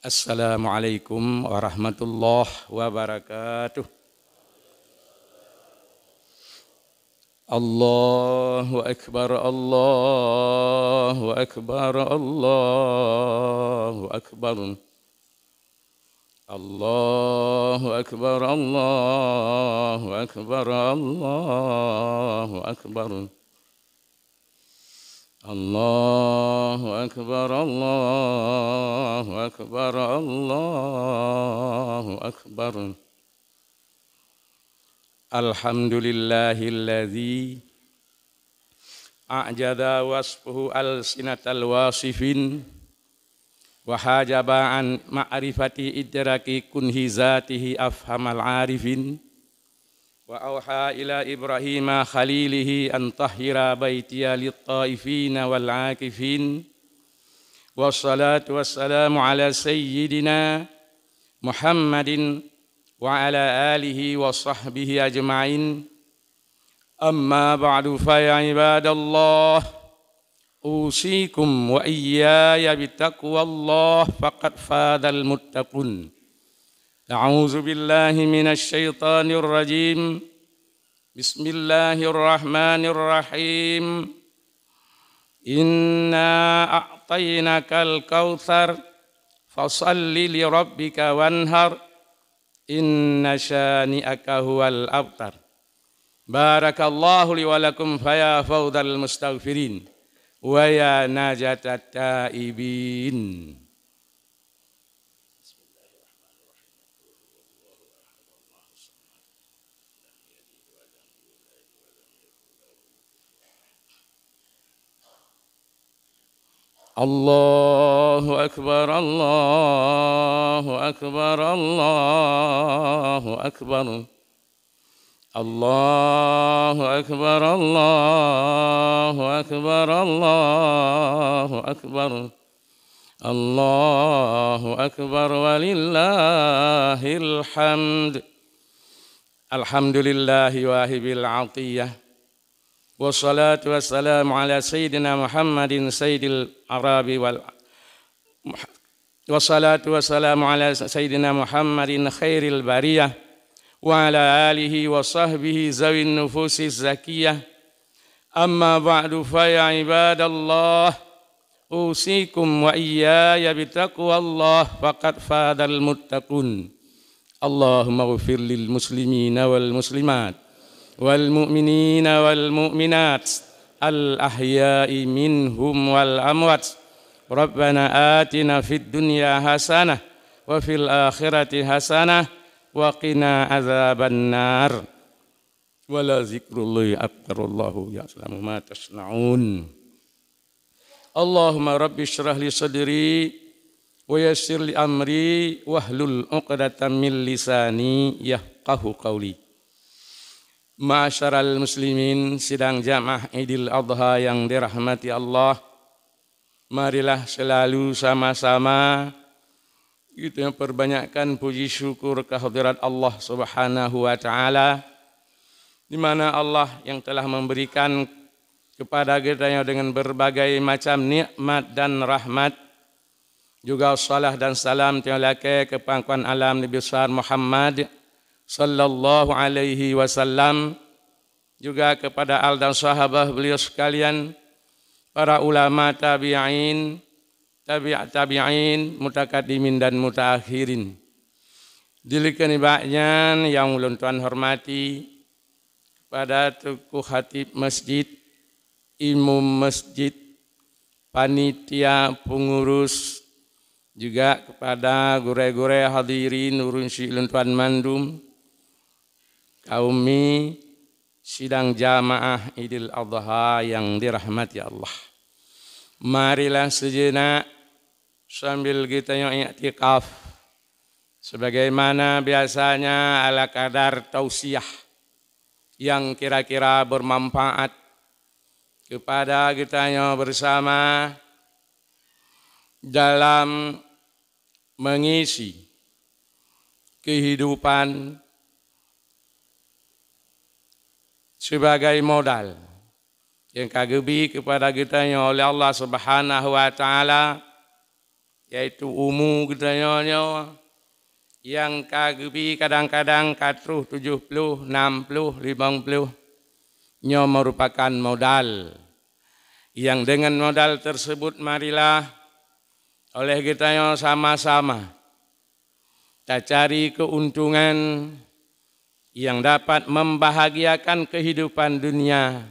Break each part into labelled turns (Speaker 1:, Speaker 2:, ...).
Speaker 1: Assalamualaikum warahmatullahi wabarakatuh. Allahu akbar, Allahu akbar, Allahu akbar. Allahu akbar, Allahu akbar, Allahu akbar. Allahu akbar, Allahu akbar, Allahu akbar. Alhamdulillahilladzi a'jada wasfuhu al-sinatal wasifin wa hajaba an ma'rifati idraki kunhi zatihi afhamal arifin wa auha ila Ibrahima khalilihi an tahhira baitiya lit-taifina wal-akifin wassalatu wassalamu ala sayyidina Muhammadin wa ala alihi wa sahbihi ajma'in. Amma ba'du fa ya ibadallah, usikum wa iyaya bittaqwallah faqad fadal muttaqun. A'udzu billahi minasy syaithanir rajim. Bismillahirrahmanirrahim. Inna a'tainakal kautsar fashalli li rabbika wanhar. Inna syani'aka huwal abtar. Barakallahu li wa lakum faya fawdal mustaghfirin wa ya najatat taibin. Allahu akbar, Allahu akbar, Allahu akbar. Allahu akbar, Allahu akbar, Allahu akbar. Allahu akbar walillahil hamd. Alhamdulillahi wahibil atiyah. Wassalatu wassalamu ala sayyidina Muhammadin sayyidil arabi wassalatu wassalamu ala sayyidina Muhammadin khairil bariyah wa ala alihi wa sahbihi zawin nufusiz zakiyah. Amma ba'du fa ya ibadallah, usikum wa iyaya bittaqwallah faqad fadal muttaqun. Allahumma ghfir lil muslimina wal muslimat wal mu'minina wal mu'minat al ahya'i minhum wal amwat. Rabbana atina fid dunya hasanah wa fil akhirati hasanah wa qina azaban nar. Wala zikrullahi akbar, Allahu ya'lamu ma tasna'un. Allahumma rabbi shrah li sadri wa yassir li amri wahlul 'uqdatam min lisani yafqahu qawli. Ma'asyaral muslimin, sidang jamaah Idul Adha yang dirahmati Allah, marilah selalu sama-sama kita perbanyakkan puji syukur kehadirat Allah Subhanahu wa taala, di mana Allah yang telah memberikan kepada kita dengan berbagai macam nikmat dan rahmat. Juga salah dan salam tiada ke pangkuan alam Nabi besar Muhammad sallallahu alaihi wasallam, juga kepada al dan sahabat beliau sekalian, para ulama tabi'in, tabi'in, mutakaddimin dan mutaakhirin. Dilikan ibadnya yang ulun tuan hormati, kepada tukuh khatib masjid, imam masjid, panitia pengurus, juga kepada gure-gure hadirin urun si ulun tuan mandum, kaumi sidang jamaah Idul Adha yang dirahmati Allah. Marilah sejenak sambil kita yang i'tikaf, sebagaimana biasanya ala kadar tausiah yang kira-kira bermanfaat kepada kita yang bersama dalam mengisi kehidupan sebagai modal yang kagebi kepada kita yang oleh Allah Subhanahu wa taala yaitu umu katanya yang kagebi kadang-kadang katruh 70, 60, 50 nyo merupakan modal. Yang dengan modal tersebut marilah oleh kita sama-sama kita cari keuntungan yang dapat membahagiakan kehidupan dunia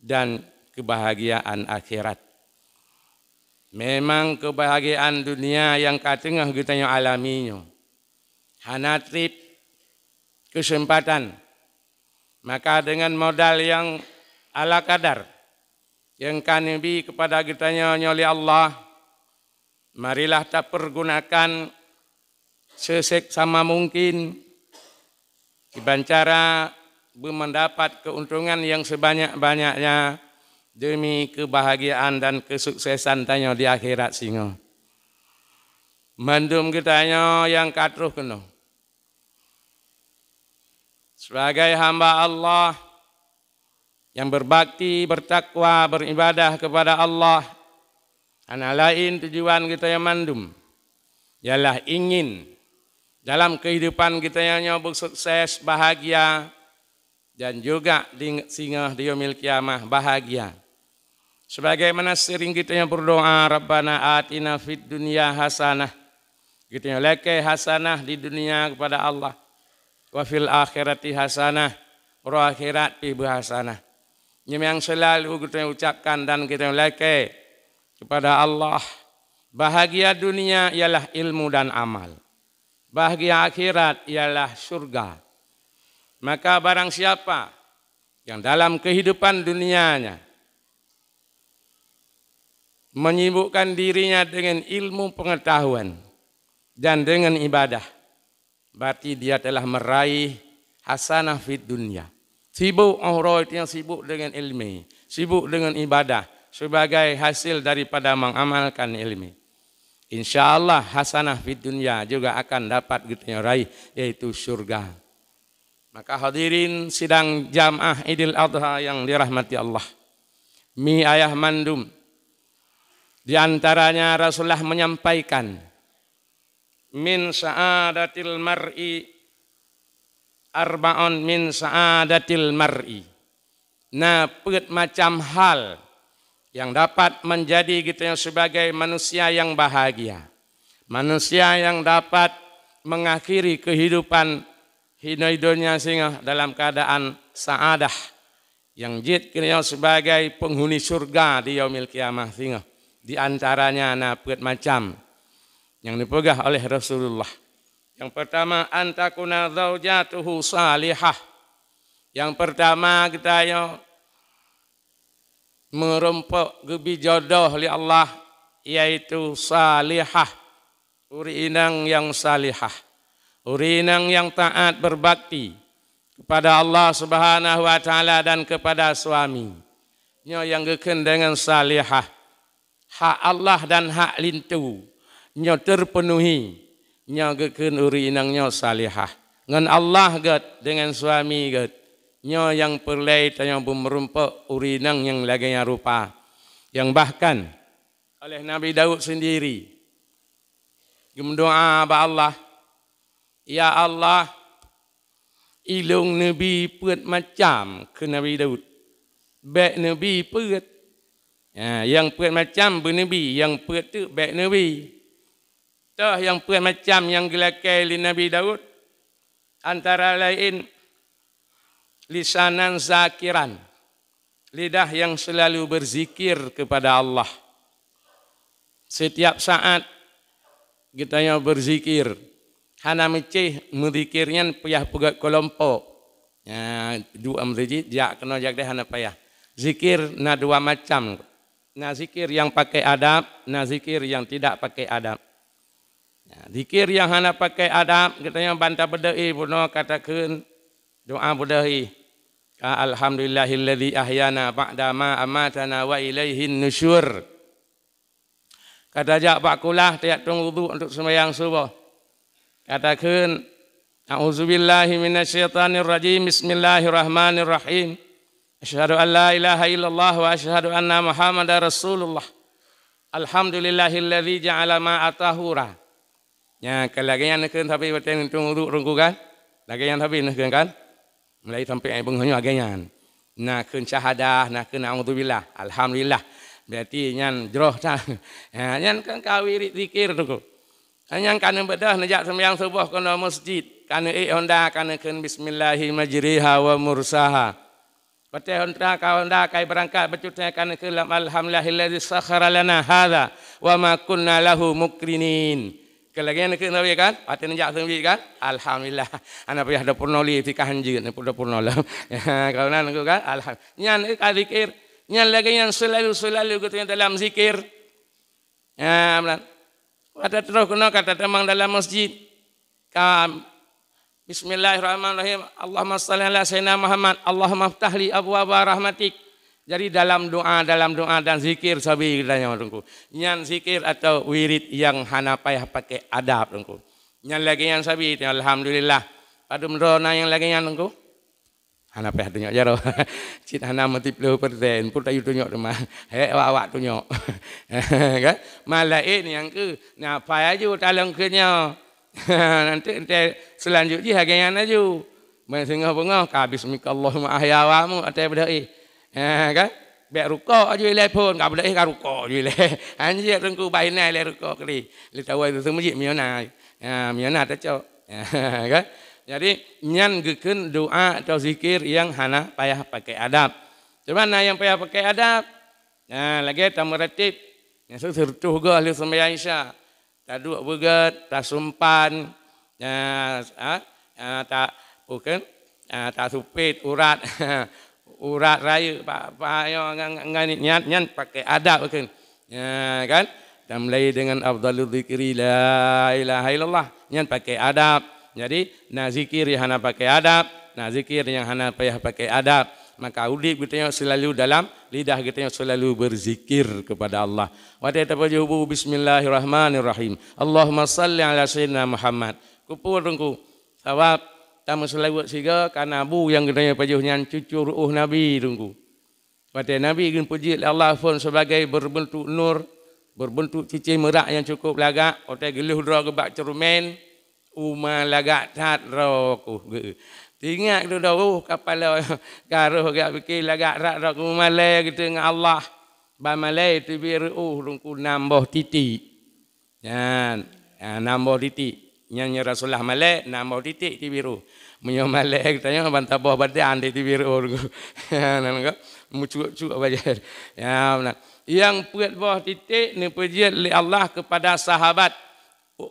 Speaker 1: dan kebahagiaan akhirat. Memang kebahagiaan dunia yang katengah kita alaminya hana trip kesempatan. Maka dengan modal yang ala kadar yang kanibi kepada kita oleh Allah, marilah kita pergunakan seseksama mungkin dengan cara mendapat keuntungan yang sebanyak-banyaknya demi kebahagiaan dan kesuksesan tanya di akhirat singo. Mandum kita yang katruh kena. Sebagai hamba Allah yang berbakti, bertakwa, beribadah kepada Allah, ana lain tujuan kita yang mandum ialah ingin dalam kehidupan kita yang bersukses, bahagia, dan juga singgah di yaumil kiamah bahagia. Sebagaimana sering kita yang berdoa, Rabbana atina fid dunya hasanah, kita yang leke hasanah di dunia kepada Allah, wa fil akhirati hasanah, wa akhirat pi hasanah. Yang selalu kita ucapkan dan kita leke kepada Allah. Bahagia dunia ialah ilmu dan amal. Bahagia akhirat ialah surga. Maka barang siapa yang dalam kehidupan dunianya menyibukkan dirinya dengan ilmu pengetahuan dan dengan ibadah, berarti dia telah meraih hasanah fid dunia. Sibuk orang yang sibuk dengan ilmu, sibuk dengan ibadah sebagai hasil daripada mengamalkan ilmu. InsyaAllah hasanah fid dunia juga akan dapat kita raih, yaitu surga. Maka hadirin sidang jamaah Idul Adha yang dirahmati Allah. Mi ayah mandum. Di antaranya Rasulullah menyampaikan min sa'adatil mar'i arba'un min sa'adatil mar'i. Nah, macam hal yang dapat menjadi kita sebagai manusia yang bahagia. Manusia yang dapat mengakhiri kehidupan hidupnya sehingga dalam keadaan sa'adah. Yang jid kita sebagai penghuni surga di yaumil kiamah sehingga. Di antaranya macam yang dipegang oleh Rasulullah. Yang pertama, antakuna zaujatuhu salihah. Yang pertama kita merempuk gebi jodoh oleh Allah, yaitu salihah. Urinang yang salihah. Urinang yang taat berbakti kepada Allah Subhanahu wa taala dan kepada suami. Yang geken dengan salihah. Hak Allah dan hak lintu. Terpenuhi. Geken urinangnya salihah. Dengan Allah get, dengan suami get. Yang perlai yang merumpuk urinang yang laganya rupa. Yang bahkan oleh Nabi Daud sendiri. Berdoa kepada Allah. Ya Allah, ilung Nabi put macam ke Nabi Daud. Baik Nabi put. Yang put macam bernabi, yang put tu baik Nabi. Toh yang put macam yang gelakai li Nabi Daud. Antara lain lisanan zakiran, lidah yang selalu berzikir kepada Allah. Setiap saat kita yang berzikir, hana mecih menzikirnya payah pegat kelompok. Dua merjit jak kena jak deh hana payah. Zikir na dua macam. Na zikir yang pakai adab, na zikir yang tidak pakai adab. Zikir yang hana pakai adab, kita yang bantah bedai puno katakan doa bedai. Alhamdulillahilladzi ahyana ba'da ma amatana wa ilaihin nusyur. Kata jak pak kulah tiap tung wudu untuk sembahyang subuh. Katakan a'udzubillahi minasyaitonir rajim. Bismillahirrahmanirrahim. Asyhadu an la ilaha illallah wa asyhadu anna Muhammadar Rasulullah. Alhamdulillahilladzi ja'ala ma'a tahura. Ya, kalagayan nekeun tapi baten tunggu rungku kan. Lagayan tapi nekeun kan. Mulai sampai ai beungheunya agayan. Nah keun syahadah, nah keun auzubillah, alhamdulillah. Berarti nyan jroh tah. Ya, nyan kan kawirit zikir tu. Nyan kana bedah najak sembahyang subuh kana masjid. Kana honda kana keun bismillahi majriha wa mursaha. Pate honda kai berangkat bacutnya kana keun alhamdulillahilladzi sakhara lana hadza wa ma kunna lahu mukrinin. Kelagian nak tahu kan? Pate najak sembahyang kan? Alhamdulillah. Ana payah ada purnoli ti kahanjeun pun purnola. Ya, kauna nangku kan? Alhamdulillah. Nyan ka zikir, nyan lagi yang selalu gitu dalam zikir. Ya, benar. Ada terus kena kata temang dalam masjid. Kam Bismillahirrahmanirrahim. Allahumma shalli ala sayyidina Muhammad. Allahumma aftah li abwaaba rahmatik. Jadi dalam doa dan zikir sabi kitanya tunggu. Nyan zikir atau wirid yang hana payah pakai adab tunggu. Nyan lagi yang sabi alhamdulillah. Padum rona yang lagi yang tunggu. Hana payah tunjuk jaro. Cit hana mati 10% pun tayu tunjuk rumah. Awak tunjuk. Kan? Malaik ni yang ke nah payah ju talang kenya. Nanti selanjutnya harganya ju. Bengah-bengah ka bismillahirrahmanirrahim ahyawamu atai bedai. Kan bek rukuk aja le pun enggak boleh ka rukuk je le anjir rengku bainai le rukuk kali le tahu itu masjid miona miona tacok kan jadi nyan gekeun doa atau zikir yang hana payah pakai adab cuman yang payah pakai adab nah lagi ta meratib yang sertuh ga ahli sembahyang isya ta duk begat ta sumpan ta bukan ta supit urat urat raya pak ayo nyan pakai adab kan dan mulai dengan afdalul zikri la ilaha illallah nyan pakai adab jadi nak zikir yang hana pakai adab nak zikir yang hana payah pakai adab maka udip kita selalu dalam lidah kita selalu berzikir kepada Allah wa ta'ala bismillahirrahmanirrahim Allahumma salli ala sayyidina Muhammad kupur tunggu sawab tamu selawat siga karena abu yang katanya pajuh nyan cucu ruh Nabi tunggu. Pada Nabi ingin puji Allah pun sebagai berbentuk nur, berbentuk cincin merak yang cukup lagak. Otak geluh dra gebak cermen, uma lagak tat roku. Ingat tu dah kapal garuh gak fikir lagak rak rak malai kita dengan Allah. Ba malai tu biru tunggu nambah titik. Yan, nambah titik. Nyanyi Rasulullah malai nambah titik ti biru. Menyo malai katanya bantah bawah badan ti biru. Nang mucuk-cuk bajar. Ya benar. Yang puat bawah titik ni pujian li Allah kepada sahabat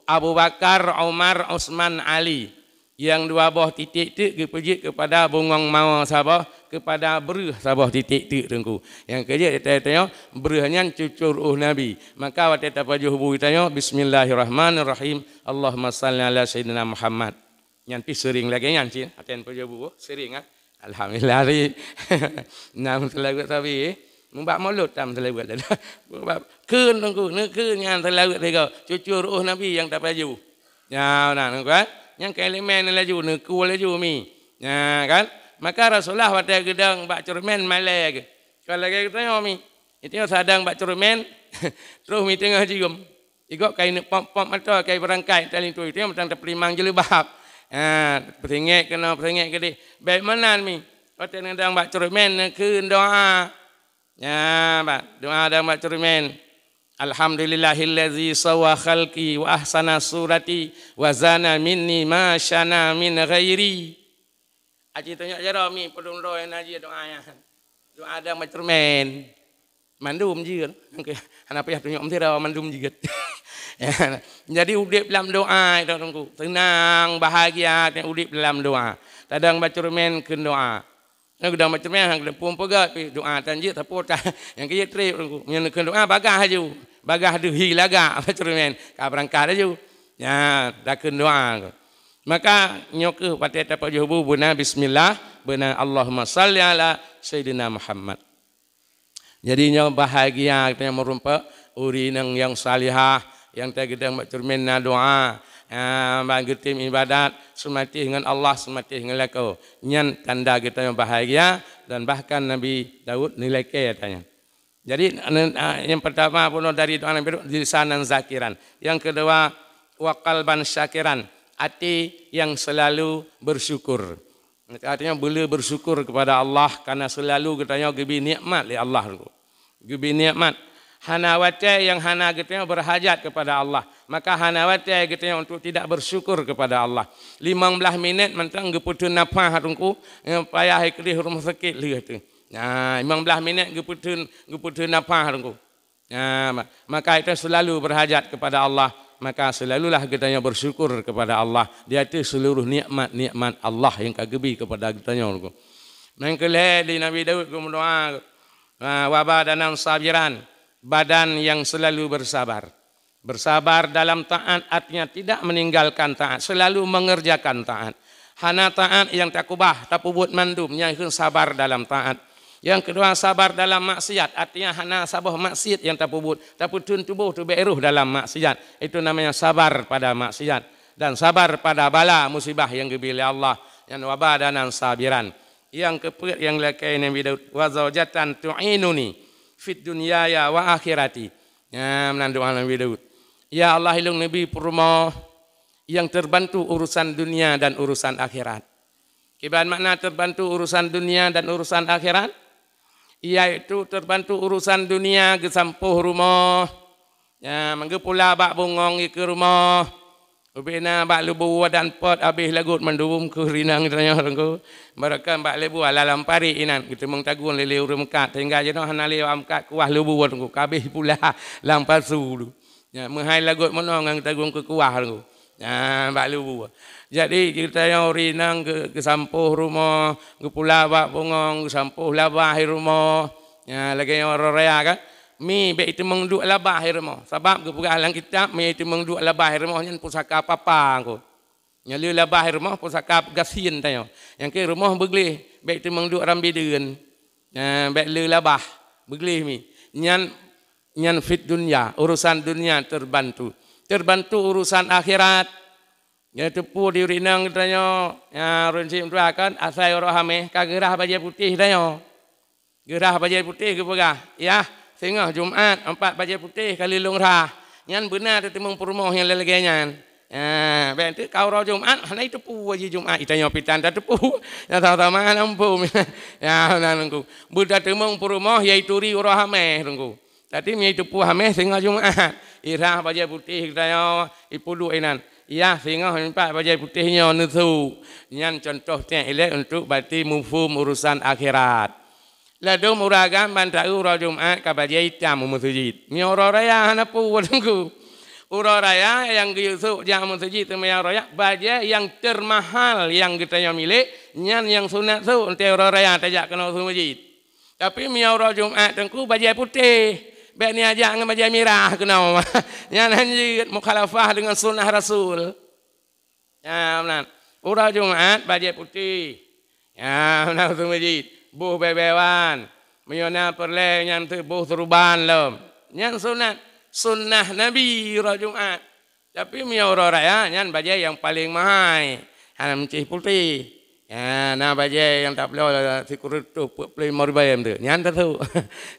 Speaker 1: Abu Bakar, Umar, Utsman, Ali. Yang dua bawah titik tu dipuji kepada bungong mau sabah kepada beruh sabah titik tu tengku. Yang kerja tanya beruhnya cucur Nabi. Maka waktu tapajuh bu tanya bismillahirrahmanirrahim. Allahumma salli ala sayyidina Muhammad. Yang pi sering lagi nyanci aten pajuh bu sering alhamdulillah ri. Nam telagu tapi mbak mulut tam telagu dah. Keun tengku ne keun yang telagu tiga cucur Nabi yang tapajuh. Ya nah kan yang kelemen laju neku laju mi. Ya kan? Maka Rasulullah waktu gedang bak cermen malai. Kalau lagi kita mi, itu sadang bak cermen terus mi tengah cium. Ikut kain pom mata kain berangkai tali tu itu yang tentang terpelimang jelebab. Peringek kena peringek gede. Baik mana mi? Waktu gedang bak cermen ke doa. Ya, bak doa dan bak cermen. Alhamdulillahilladzi sawwa khalqi wa ahsana surati wa zana minni ma syana min ghairi. Aji tanya jara mi pedung roy naji doanya. Doa ada macam mandum jigat. Ana payah tunjuk mesti dah mandum jigat. Jadi udip dalam doa itu tunggu. Tenang, bahagia udip dalam doa. Tadang baca remen ke doa. Nak dah macam mana hang pun pegat doa tanjik tapot yang kaya trip yang ke doa bagah aju bagah dehi laga macam mana ka berangkat aju ya dah ke doa maka nyok pada tapak jubu buna bismillah buna Allahumma salli ala sayyidina Muhammad jadinya bahagia kita merumpa uri nang yang salihah yang tergedang macam mana doa bagi tim ibadat semati dengan Allah semati dengan lako nyan tanda kita yang bahagia dan bahkan Nabi Daud nilai ke katanya Jadi yang pertama pun dari doa Nabi lisanan zakiran. Yang kedua wa qalban syakiran, hati yang selalu bersyukur. Artinya boleh bersyukur kepada Allah karena selalu katanya gibi nikmat li Allah. Gibi nikmat. Hana wate yang hana katanya berhajat kepada Allah. Maka hana wate katanya untuk tidak bersyukur kepada Allah. 15 minit mentang geputun nafas harungku yang payah ikrih rumah sakit lihat tu. Nah, 15 minit geputun nafas harungku. Nah, maka itu selalu berhajat kepada Allah. Maka selalulah katanya bersyukur kepada Allah. Dia itu seluruh nikmat Allah yang kagebi kepada katanya. Yang kelihatan di Nabi Daud berdoa wabadanan sabiran. Badan yang selalu bersabar. Bersabar dalam taat artinya tidak meninggalkan taat. Selalu mengerjakan taat. Hana taat yang tak kubah, tak buat mandum. Yang sabar dalam taat. Yang kedua sabar dalam maksiat. Artinya hana sabah maksiat yang tak buat. Tak putun tubuh tu beruh dalam maksiat. Itu namanya sabar pada maksiat. Dan sabar pada bala musibah yang diberi Allah. Yang wabadanan sabiran. Yang keempat yang lakai Nabi Daud. Wazawjatan tu'inuni fit dunyaya wa akhirati. Ya, menandu Nabi Daud. Ya Allah ilung Nabi purma yang terbantu urusan dunia dan urusan akhirat. Kiban makna terbantu urusan dunia dan urusan akhirat? Iaitu terbantu urusan dunia ke sampuh rumah. Ya, mangga pula bak bungong ke rumah. Ubina bak lebu dan pot habis lagut mendum ke rinang tanya rengku. Mereka bak lebu ala lampari inan kita mengtagun lele urumkat hingga jeno hanali amkat kuah lebu rengku kabeh pula lampar sulu. Ya menghai lagut menong ang tagung ke kuah rengku. Ya bak lebu. Jadi kita yang rinang ke sampuh rumah, ke pula bak bungong ke sampuh labah rumah. Ya lagi orang raya kan. Mi be itu mengduk labah rumah. Sebab ke pegawai kitab mi itu mengduk labah rumah nyen pusaka papa ko. Nyali labah rumah pusaka gasin tayo. Yang ke rumah beglih be itu mengduk rambi deun. Be le labah beglih mi. Nyan fit dunia, urusan dunia terbantu. Terbantu urusan akhirat. Ya tepu di rinang tayo. Ya runsim tu akan asai rohame kagerah baju putih tayo. Gerah baju putih ke pegah. Ya. Sehingga Jumat 4 baju putih kali lungrah. Nyan benar tu timung perumah yang lelagainya. Bentuk kau roh Jumat, hana itu pu wajib Jumat. Itanya pitan tak tepu. Ya tahu-tahu mana lampu. Ya nangku. Budak timung perumah iaitu ri urahame nangku. Tadi mi itu pu hame sehingga Jumat. Irah baju putih kita ipulu inan. Ya sehingga 4 baju putihnya nusu. Nyan contohnya elok untuk berarti mufhum urusan akhirat. Ladum uragam bantau ura Jumat kabajai jamu masjid. Mi ura raya hanapu wadungku. Ura raya yang diusuk jamu masjid tu mi raya baja yang termahal yang kita yang milik nyan yang sunat tu ente ura raya tajak kena usul masjid. Tapi mi ura Jumat tengku baja putih. Baik ni aja dengan baja merah kena. Nyan hanjit mukhalafah dengan sunnah Rasul. Ya benar. Ura Jumat baja putih. Ya benar usul masjid. Buh bebewan, miona perle yang buh teruban lom. Yang sunnah Nabi ura Jumat. Tapi miora raya yang bajai yang paling mahal. Hanam cih putih. Ya, nah bajai yang tak boleh sikur tu pelai morbayam tu. Yang tu.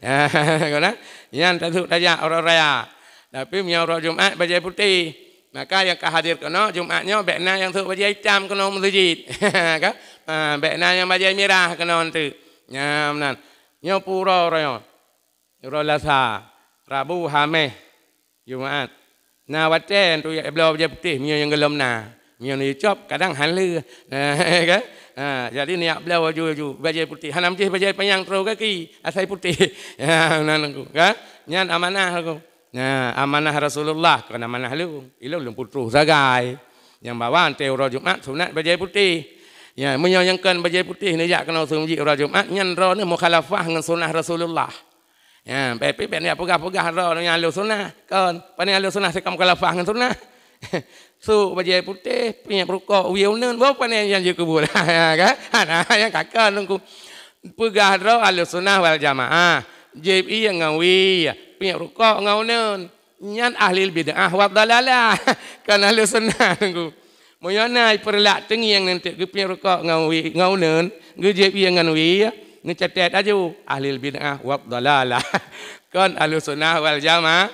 Speaker 1: Ya, kena. Yang tu saja ora raya. Tapi miora Jumat bajai putih. Maka yang kehadir kena Jumatnya bekna yang tu bajai hitam kena masjid. Kan? Bekna yang bajai merah kena tu. Ya benar. Nyo pura raya. Ura lasa. Rabu hameh. Jumaat. Na waten tu ya belau je putih mio yang gelom na. Mio ni cop kadang halu. Kan? Jadi niat belau ju baju putih. Hanam je baju panjang terus kaki asai putih. Ya benar aku. Kan? Nyan amanah aku. Ya amanah Rasulullah kan amanah lu. Ilung putruh sagai. Yang bawa ante ura Jumat sunat baju putih. Ya, menyayangkan baju putih ni jak kena usul masjid ura Jumat nyan ro ni mukhalafah dengan sunnah Rasulullah. Ya, pepe ni pegah-pegah ro yang alu sunnah kan. Pani alu sunnah sekam mukhalafah dengan sunnah. Su baju putih punya rukuk wiuneun apa ni yang je kubur. Ya kan? Ana yang kakak nunggu. Pegah ro alu sunnah wal jamaah. Jeb yang ngawi punya rukuk ngauneun. Nyan ahli bid'ah wa dalalah. Kan alu sunnah nunggu. Moyana perlak tengi yang nanti ke punya rokok ngau neun, gejep yang ngau ngecatet aja ahli bid'ah wa dhalalah. Kan ahli sunnah wal jamaah.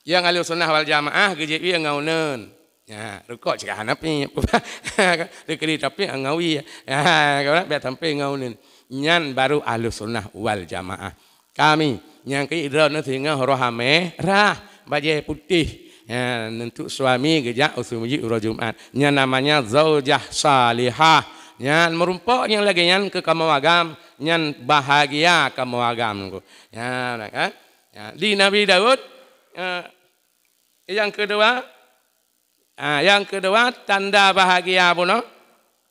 Speaker 1: Yang ahli sunnah wal jamaah geje ieu ngauneun. Ya, rukuk cakap hanapi. Dikiri tapi ngawi. Ya, kalau biar sampai ngauneun. Nyan baru ahli sunnah wal jamaah. Kami yang keidron sehingga roha merah, baju putih. Ya, untuk suami gejak usul masjid urut Jumat. Yang namanya zaujah salihah. Yang merumpok yang lagi yang ke kamu agam, yang bahagia kamu agam. Ya, kan? Ya, di Nabi Daud yang kedua tanda bahagia pun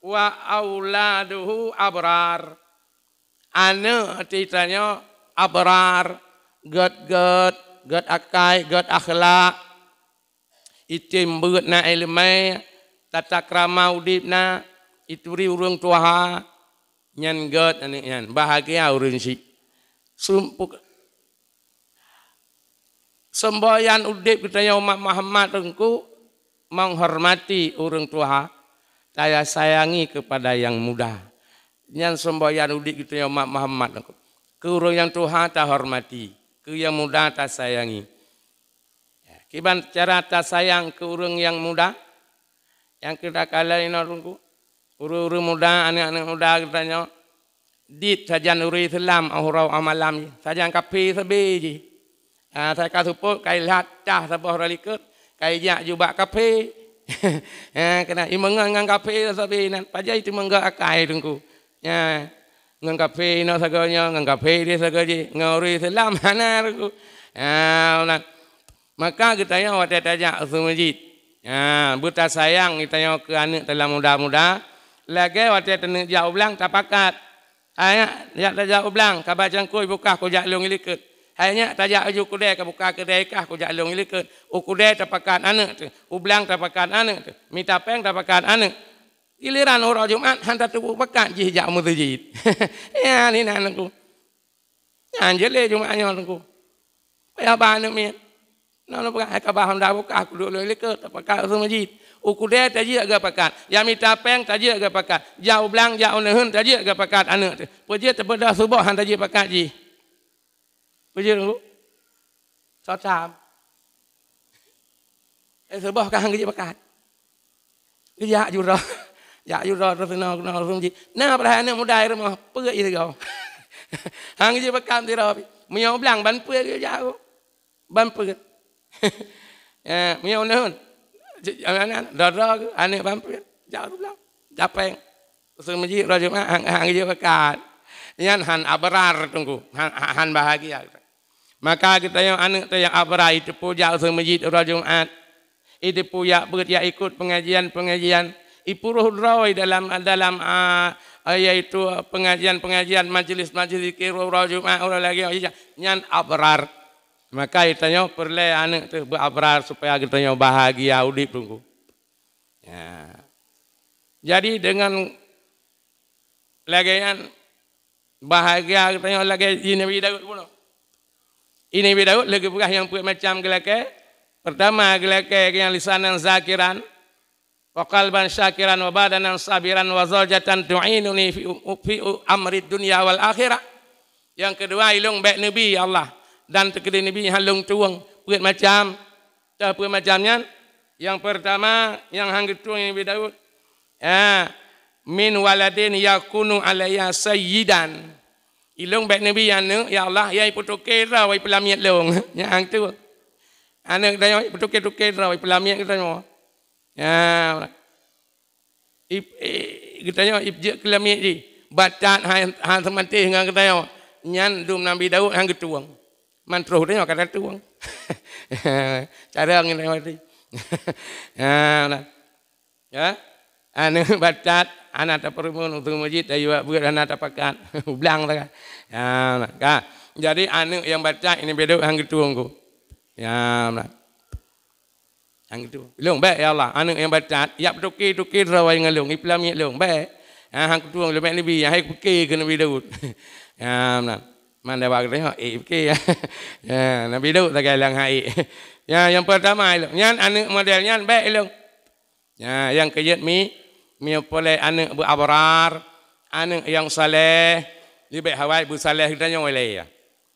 Speaker 1: wa auladuhu abrar. Anak titanya abrar, god akai, god akhlak. Itim beut na ilmu tata krama udipna ituri urang tua nyan god ani nyan bahagia urang si sumpuk semboyan udip kita umat Muhammad engku menghormati urang tua saya sayangi kepada yang muda nyan semboyan udip kita umat Muhammad engku ke urang yang tua ta hormati ke yang muda ta sayangi. Kiban cara tak sayang ke urang yang muda, yang kita kalai narungku, urang muda, anak-anak muda katanya, dit sajan uri Islam, ahurau amalam, sajan kapi sebeji, saya kasuput kai lihat cah sabah ralikut, kai jak jubak kapi, kena imengang kapi sebeji, pajai itu menggak akai tungku, ngang kapi no saganya, ngang kapi dia sagaji, nguri Islam mana tungku, maka kita yang waktu tajak usul masjid. Buta sayang kita yang ke anak dalam muda-muda. Lagi waktu tenek jauh belang tak pakat. Hanya jak tajak belang kabar jangkui buka ko jak long ilikut. Hanya tajak aju kudai ka buka kedai kah ko jak long ilikut. Kudai tak pakat anak tu. Belang tak pakat anak tu. Minta peng tak pakat anak. Giliran orang Jumat hantar tubuh pakat je jak masjid. Ya ni anakku. Anjele Jumatnya anakku. Ya ba anak mian. Nana pakai kabah hendak buka aku dulu leka tak pakai usul masjid. Ukudai taji agak pakat. Yang minta peng taji agak pakat. Jauh belang jauh nehun taji agak pakat anak tu. Puji terbedah subuh han taji pakat ji. Puji dulu. Sotam. Subuh kan gaji pakat. Gejak jurah. Jak jurah terus nak usul masjid. Nah pada anak muda rumah pergi itu kau. Hang gaji pakat tira. Miau belang ban pergi jauh. Ban pergi. Miau nehun dara anak bampir jauh belang japeng usul masjid rajum hang je pakat yan han abrar tunggu han bahagia maka kita yang anak tu yang abrar itu puja usul masjid rajum itu puya beria ikut pengajian ipuruh rawai dalam yaitu pengajian majlis kiro rajum orang lagi yan abrar. Maka itanya perlu anak tu berakbar supaya kita bahagia udip tunggu. Ya. Jadi dengan lagian bahagia kita lagi ini Nabi Daud pun. Ini Nabi Daud lagi bukan yang macam gelake. Pertama gelake yang lisanan zakiran, wa qalban syakiran wa badanan sabiran wa zawjatan tu'inuni fi amri dunya wal akhirah. Yang kedua ilung baik Nabi Allah. Dan terkini Nabi halung tuang puat macam dah puat macamnya yang pertama yang hang tuang Nabi Daud min waladin yakunu alayya sayyidan ilung baik Nabi yang ya Allah ya putu kira wa pelamiat long yang hang tu anak dah putu kira wa pelamiat kita semua kita nya ibje kelamiat di bacat han semati dengan kita nyan dum Nabi Daud hang tuang mantroh dia kata tuang. Cara ngene mati. Ya. Anu bacat anak tak perlu untuk masjid ayo buat anak tak pakat. Belang tak. Ya. Jadi anu yang baca ini beda hang tuang ku. Ya. Hang tu. Long baik ya Allah. Anu yang baca ya tuki rawai ngalung iplami long baik. Hang tuang lebih nabi hai kuki ke Nabi Daud. Ya. Mana bagi dia ya. Ya, Nabi Daud tak galang hai. Ya, yang pertama yang anak modelnya baik long. Ya, yang kejut mi boleh anak berakbar, anak yang saleh lebih hawai bu saleh kita yang oleh ya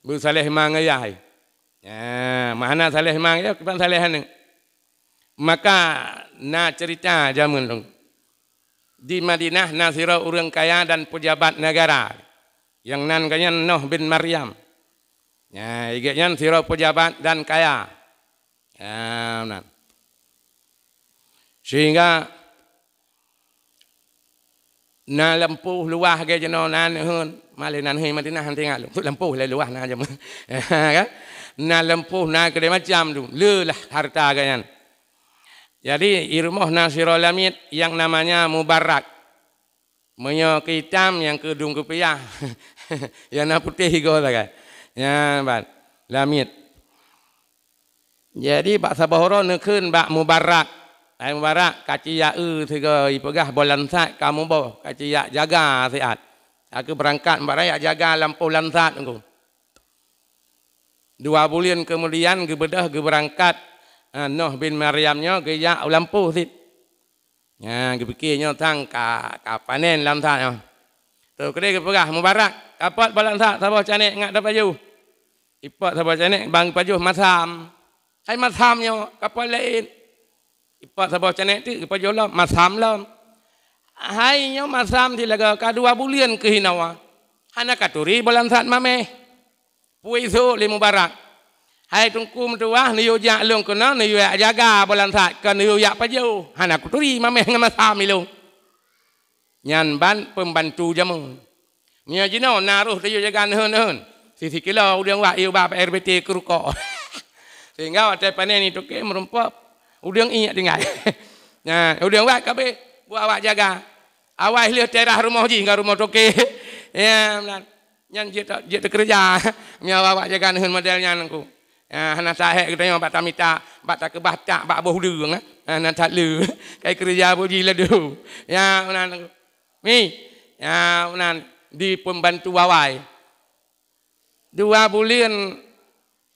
Speaker 1: bu saleh mang ayah mana saleh mang ya kita saleh anak maka na cerita zaman dong di Madinah nasira orang kaya dan pejabat negara yang nan kanyan Nuh bin Maryam igaknya sira pejabat dan kaya nan sehingga na lempuh luah ke jeno nan hun malinan hi Madinah nanti ngalo lempuh le luah na jam kan na lempuh na kedai macam tu lelah harta kanyan jadi irmoh nasirul lamit yang namanya Mubarak menyo hitam yang kedung kepiah yang na putih go kan ya ban lamit jadi bak sabahoro nekeun bak Mubarak Mubarak kaciya tiga ipegah bolan sat kamu bo kaciya jaga siat aku berangkat mbak raya jaga lampu lansat engko 2 bulan kemudian gebedah ge berangkat Nuh bin Maryamnya ge ya lampu sit ya ge pikirnya tang ka panen lansat tu kede ge pegah Mubarak kapat bolan sat sabah canek ngak dapat ju ipat sabah canek bang pajuh masam ai masamnya kapal lain ipat sabah canek tu ipat jolam masam lam hai nyo masam ti laga ka 2 bulan ke hinawa hana katuri bolan sat mame puiso le Mubarak hai tungkum tuah niyo jak long kena niyo jaga bolan sat kan niyo yak paju hana katuri mame ngamasam ilung nyan ban pembantu jamu nya jino naruh tiyo jaga neun sisi kilo udang wa iu ba RBT keruko sehingga waktu panen itu ke merumpok udang ingat tinggal nah udang wa kabe buat awak jaga awak lihat terah rumah ji enggak rumah toke ya nyan je kerja nya awak jaga neun modelnya nangku hana sahe kita bak tamita bak tak kebatak bak boh deung hana tak lu kai kerja boji ledu ya unan mi ya unan di pembantu wawai 2 bulan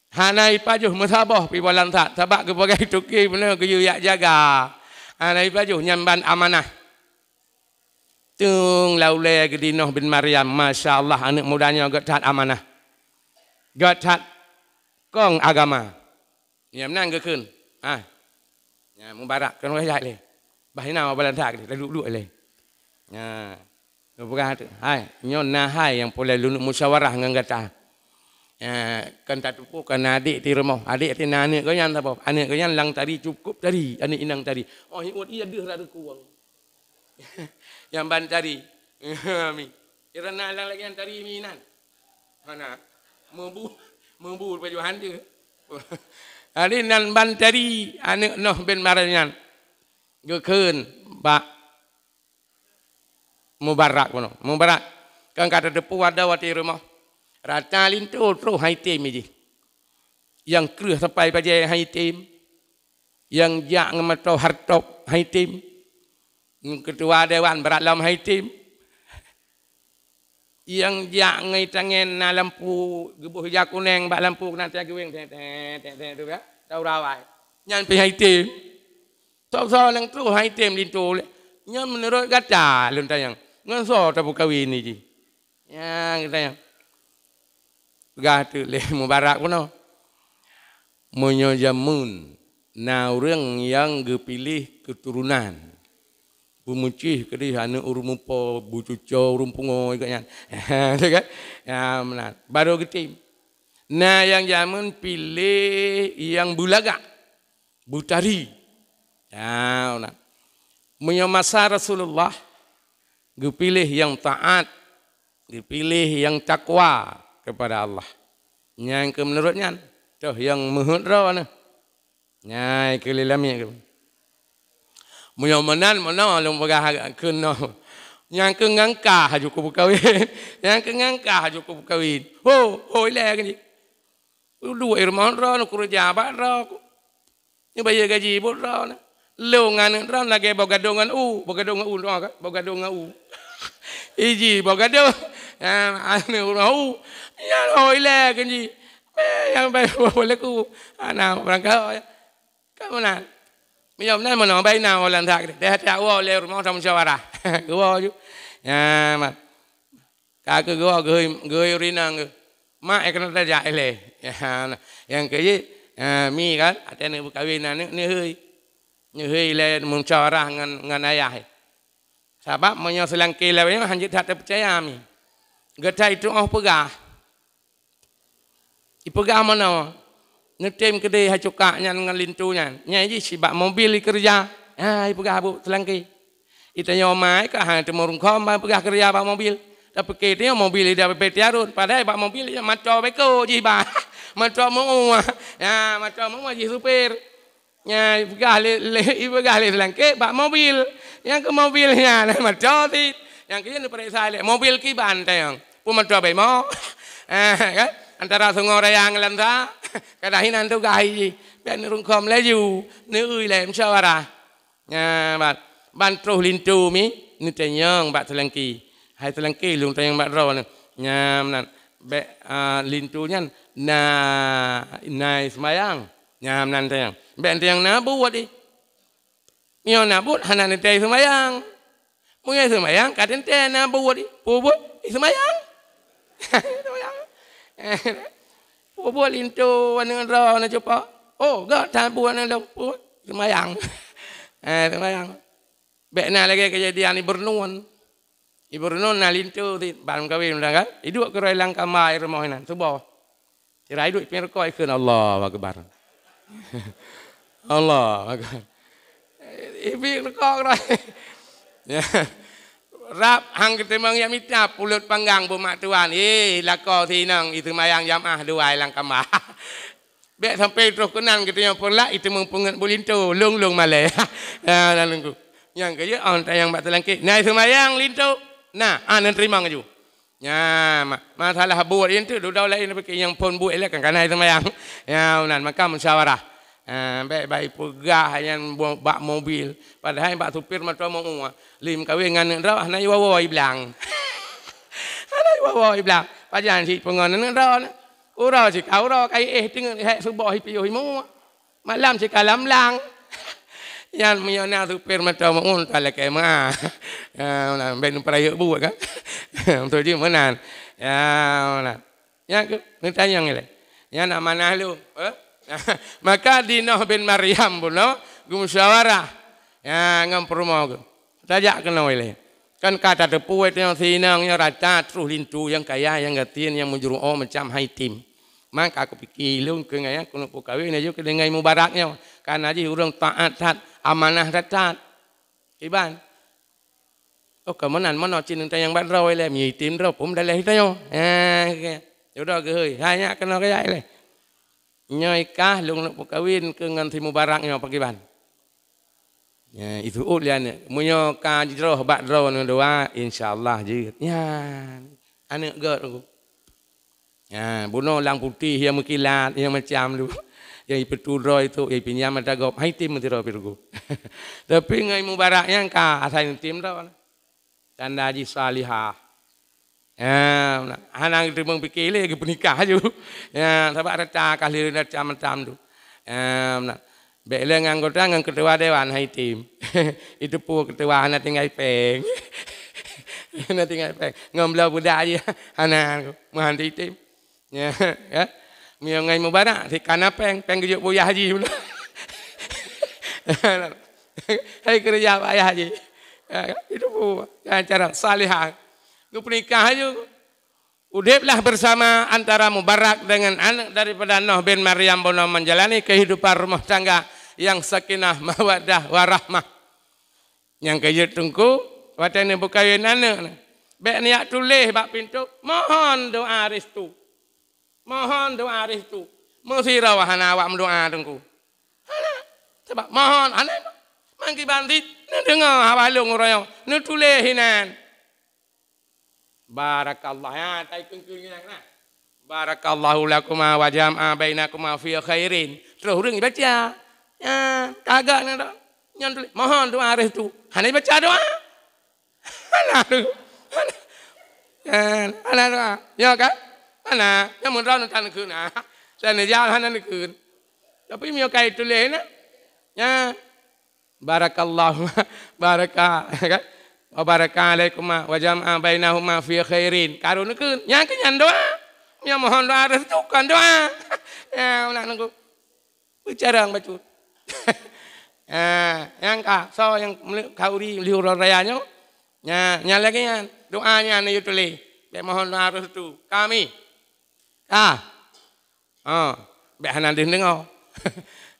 Speaker 1: hanai pajuh musabah pi bolan sat sabak ke bagai tuki bener ke yak jaga hanai pajuh nyamban amanah tung laule ke di Nuh bin Maryam masyaallah anak mudanya gat amanah gat kong agama ya menang ke keun ya Mubarak kan wajak le bahina bolan sat duduk le ya bukan hai nyon na hai yang boleh lunuk musyawarah ngan gata kan tak tupu kan adik di rumah adik ti anak kau yang apa anak kau yang lang tadi cukup tadi anak inang tadi oh ikut ia dah rada kuang yang ban tadi mi kerana lang lagi yang tadi minan mana membu pajuhan tu hari nan ban tadi anak Nuh bin Maryam gekeun bak Mubarak kono Mubarak kan kata depu ada wati rumah rata lintu terus hai tim je yang kerah sampai pajai hai tim yang jak ngemato hartop hai tim ketua dewan berat lam hai tim yang jak ngai tangen na lampu gebuh jak kuneng bak lampu nanti geweng tu ya tau rawai nyan pi hai tim so nang terus hai tim lintu nyan menurut gaca lun tayang ngan so tabu kawin ni ji ya kita yang gatu le Mubarak kuno monyo jamun na urang yang gepilih keturunan bumucih kedih anu urumupo bucuco urumpungo ikatnya kan ya benar baru getim nah yang jamun pilih yang bulaga butari ya benar monyo masa Rasulullah gepilih yang taat gepilih yang takwa kepada Allah. Yang ke menurutnya, tuh yang menghudra na. Nyai kelilami ke. Muyaman mana long bagah kena. Yang ke ngangkah haju ku kawin. Yang ke ngangkah haju ku kawin. Ho le kan ni. Lu irman ra nu kerja ba ra. Ni bayar gaji bot ra na. Lu ngan ra lagi bogadongan bogadongan ra ka, bogadongan iji bogadong. Anu ra ya oi le kan ji yang bay boleh ku ana berangkat kamu nak Bây mana bay nào lần thạc để hạt wa le rumah tamu musyawarah. Gua ju. Ya, mat. Kakak gua goi rinang mak kena tajak le. Yang kaya mi kan ada ni berkahwinan ni hơi le musyawarah dengan ayah. Sebab menyo selangki le hanjit tak percaya mi. Gata itu pegah. Ipegah mana? Ngetem kedai hacukaknya dengan lintunya. Nyai sibak mobil kerja. Ipegah bu selangki. Itanya omai ka ha temurung khom pegah kerja bak mobil. Tapi kita mobil dia petiarun. Padahal bak mobil dia maco beko ji ba. Maco mu. Ya maco mu ji supir. Ya ipegah le selangki bak mobil. Yang ke mobilnya maco ti. Yang kia ni periksa le mobil ki banteng. Pu maco be mo. Kan? Antara sungai rayang lansa. Kadahinan tu gai. Biar ni rungkom le ju. Ni ui le musyawarah. Ya bat. Bantuh lintu mi. Ni tenyang bat selangki. Hai selangki lung tenyang bat raw. Nyam nan. Be lintunya na ismayang. Nyam nan tenyang. Be tenyang nabu wadi. Mio nabu hanan ni tey ismayang. Mungkin ismayang kaden tey nabu wadi. Pubu ismayang. Ismayang. Pubu lintu dengan raw na cupa. Oh, gak tabu na daw. Pubu ismayang. Ismayang. Be na lagi kejadian Ibernun. Ibernun na lintu ti ban kawin kan. Hidup ke relang kamai rumah nan. Subuh. Tirai hidup pirkoi keun Allah akbar. Allah akbar. Ibi kok rai. Ya. Rap hang ketemang ya mita pulut panggang bu mak tuan. Lako tinang itu mayang jamaah dua lang kamah. Be sampai terus kenan kita yang perla itu mengpungat bulintu lung male. Ya nunggu. Yang kaya on tayang bat telangki. Nah semayang lintu. Nah, anan terima ngaju. Ya, masalah buat itu dudau lain pakai yang pun buat elak kan kana semayang. Ya, unan maka musyawarah. Baik pegah yang bak mobil. Padahal bak supir macam mau lim kawin ngan raw na iwawoi blang. Ana iwawoi blang. Pajan si pengon nan raw. Ura si kau raw kai ting he subuh hipi himu. Malam si kalam lang. Yang menyana supir macam mau tak lek mah. Ya, ben perayuk buat kan. Untuk je menan. Ya, yang ni tanya ngile. Yang nak mana lu? Maka di Nuh bin Maryam pun musyawarah. Ya, ngam perumah ke. Tajak kena wile. Kan kata tepuet yang sinangnya raca terus lintu yang kaya yang gatin yang menjuru macam haitim. Maka aku fikir lu ke ngaya kuno kawin aja ke dengan mubaraknya. Karena aja orang taat amanah racat. Iban. Oh kemenan mana cin yang bat raw le mi tim raw pum daleh tayo. Udah ke heuy. Hanya kena kaya le. Nyoi kah lung nak kawin ke ngan si mubaraknya pagi ban. Ya itu ulian munyo ka jroh bat raw nu doa insyaallah je. Ya anak god aku. Ya bunuh lang putih yang mengkilat yang macam tu. Yang betul roh itu yang pinjam ada gop hai tim mesti roh pirgu. Tapi ngai mubaraknya ka asal tim raw. Tanda haji salihah. Ya, hanang itu mengpikir lagi pernikah ju. Ya, sebab ada kali macam tu. Ya, bela anggota ngang ketua dewan hai tim. Itu pu ketua anak tinggal peng. Anak tinggal peng. Ngombelah budak aja hanang menghanti tim. Ya, ya. Mio ngai mubarak si kana peng gejuk buyah haji pula. Hai kerja Pak Haji. Ya, itu pu cara salihah. Ku pernikah aja. Udiplah bersama antara Mubarak dengan anak daripada Nuh bin Maryam bono menjalani kehidupan rumah tangga yang sakinah mawaddah warahmah. Yang kaya tungku watane bukain anak. Bek niat tulis bak pintu mohon doa restu. Mohon doa restu. Mesti rawahan awak mendoa tungku. Sebab mohon anak mangki bandit dengar hawalung royo nu tulis hinan. Barakallah ya tai kengkengnya nah. Barakallahu lakum wa jam'a bainakum fi khairin. Terus urang baca. Ya, kagak nak nyan tulis mohon doa restu. Hanai baca doa. Ana tu. Ana doa. Ya kan? Ana yang mun raw tan keun ah. Sana ja hanan keun. Tapi mio kai tulis na. Ya. Barakallahu baraka kan. wa baraka alaikuma wa jama'a bainahuma fi khairin. Karun keun nya kenyan doa. Nya mohon doa restu kan doa. Ya ulah nunggu. Bicara bacut. Yang so yang kauri liur rayanya nya lagi nya doanya ni tulis. Be mohon doa restu kami. Be hanan dengar.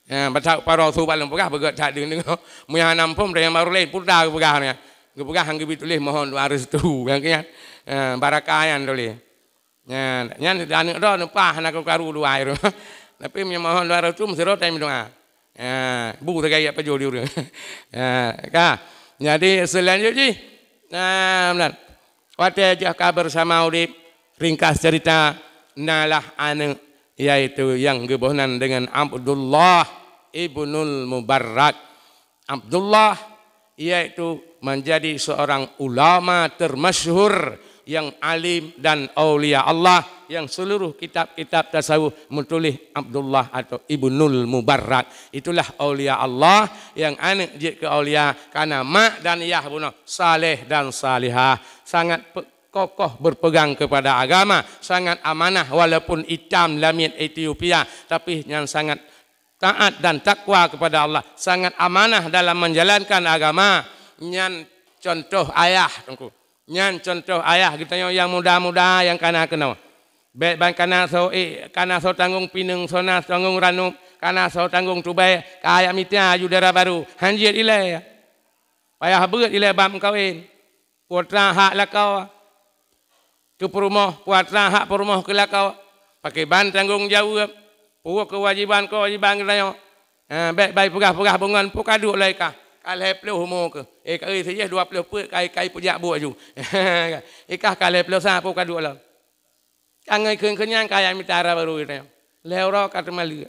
Speaker 1: Baca para tu balang pegah begat tak dengar. Muya nampum yang baru lain purda pegahnya. Pegah hang gitu tulis mohon doa restu yang kian barakayan tulis. Nya dan ro nepah nak karu dua air. Tapi mohon doa restu mesti ro time doa. Bu tergaya apa jauh dia. Jadi selanjutnya, benar. Waktu aja bersama urip ringkas cerita nalah anu yaitu yang gebohnan dengan Abdullah ibnul Mubarak. Abdullah yaitu menjadi seorang ulama termasyhur yang alim dan aulia Allah yang seluruh kitab-kitab tasawuf menulis Abdullah atau Ibnul Mubarak. Itulah aulia Allah yang anak je ke aulia karena mak dan yah bunuh saleh dan salihah. Sangat kokoh berpegang kepada agama, sangat amanah walaupun hitam lamit Ethiopia, tapi yang sangat taat dan takwa kepada Allah, sangat amanah dalam menjalankan agama. Nyan contoh ayah tengku. Nyan contoh ayah kita yang muda-muda yang kana kenal. Baik kana so tanggung pinung sona tanggung ranu kana so tanggung tubai kaya mitya judara baru hanjir ilai. Payah beut ilai bam kawin. Putra hak lakau. Ke perumah putra hak perumah ke lakau. Pakai ban tanggung jawab. Puak kewajiban kita. Baik pegah bungan pukaduk lai kah. Kalai peluh umur ke. Kali saja 20 put kai pujak buat ju. Ikah kalai peluh sah pukaduk lah. Kangai kenyang kaya mitara baru itu. Leuro kata mali.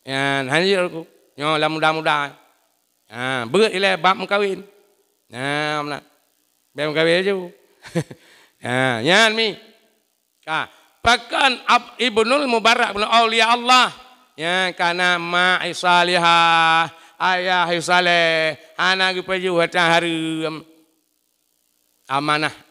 Speaker 1: Yan hanjir aku. Nyo lah muda-muda. Beut ile bab kawin. Benar. Bab kawin ju. Yan mi. Pakan Ibnul Mubarak bin aulia Allah. Ya kana ma'i salihah. Ayah saleh. Anak paju hata hari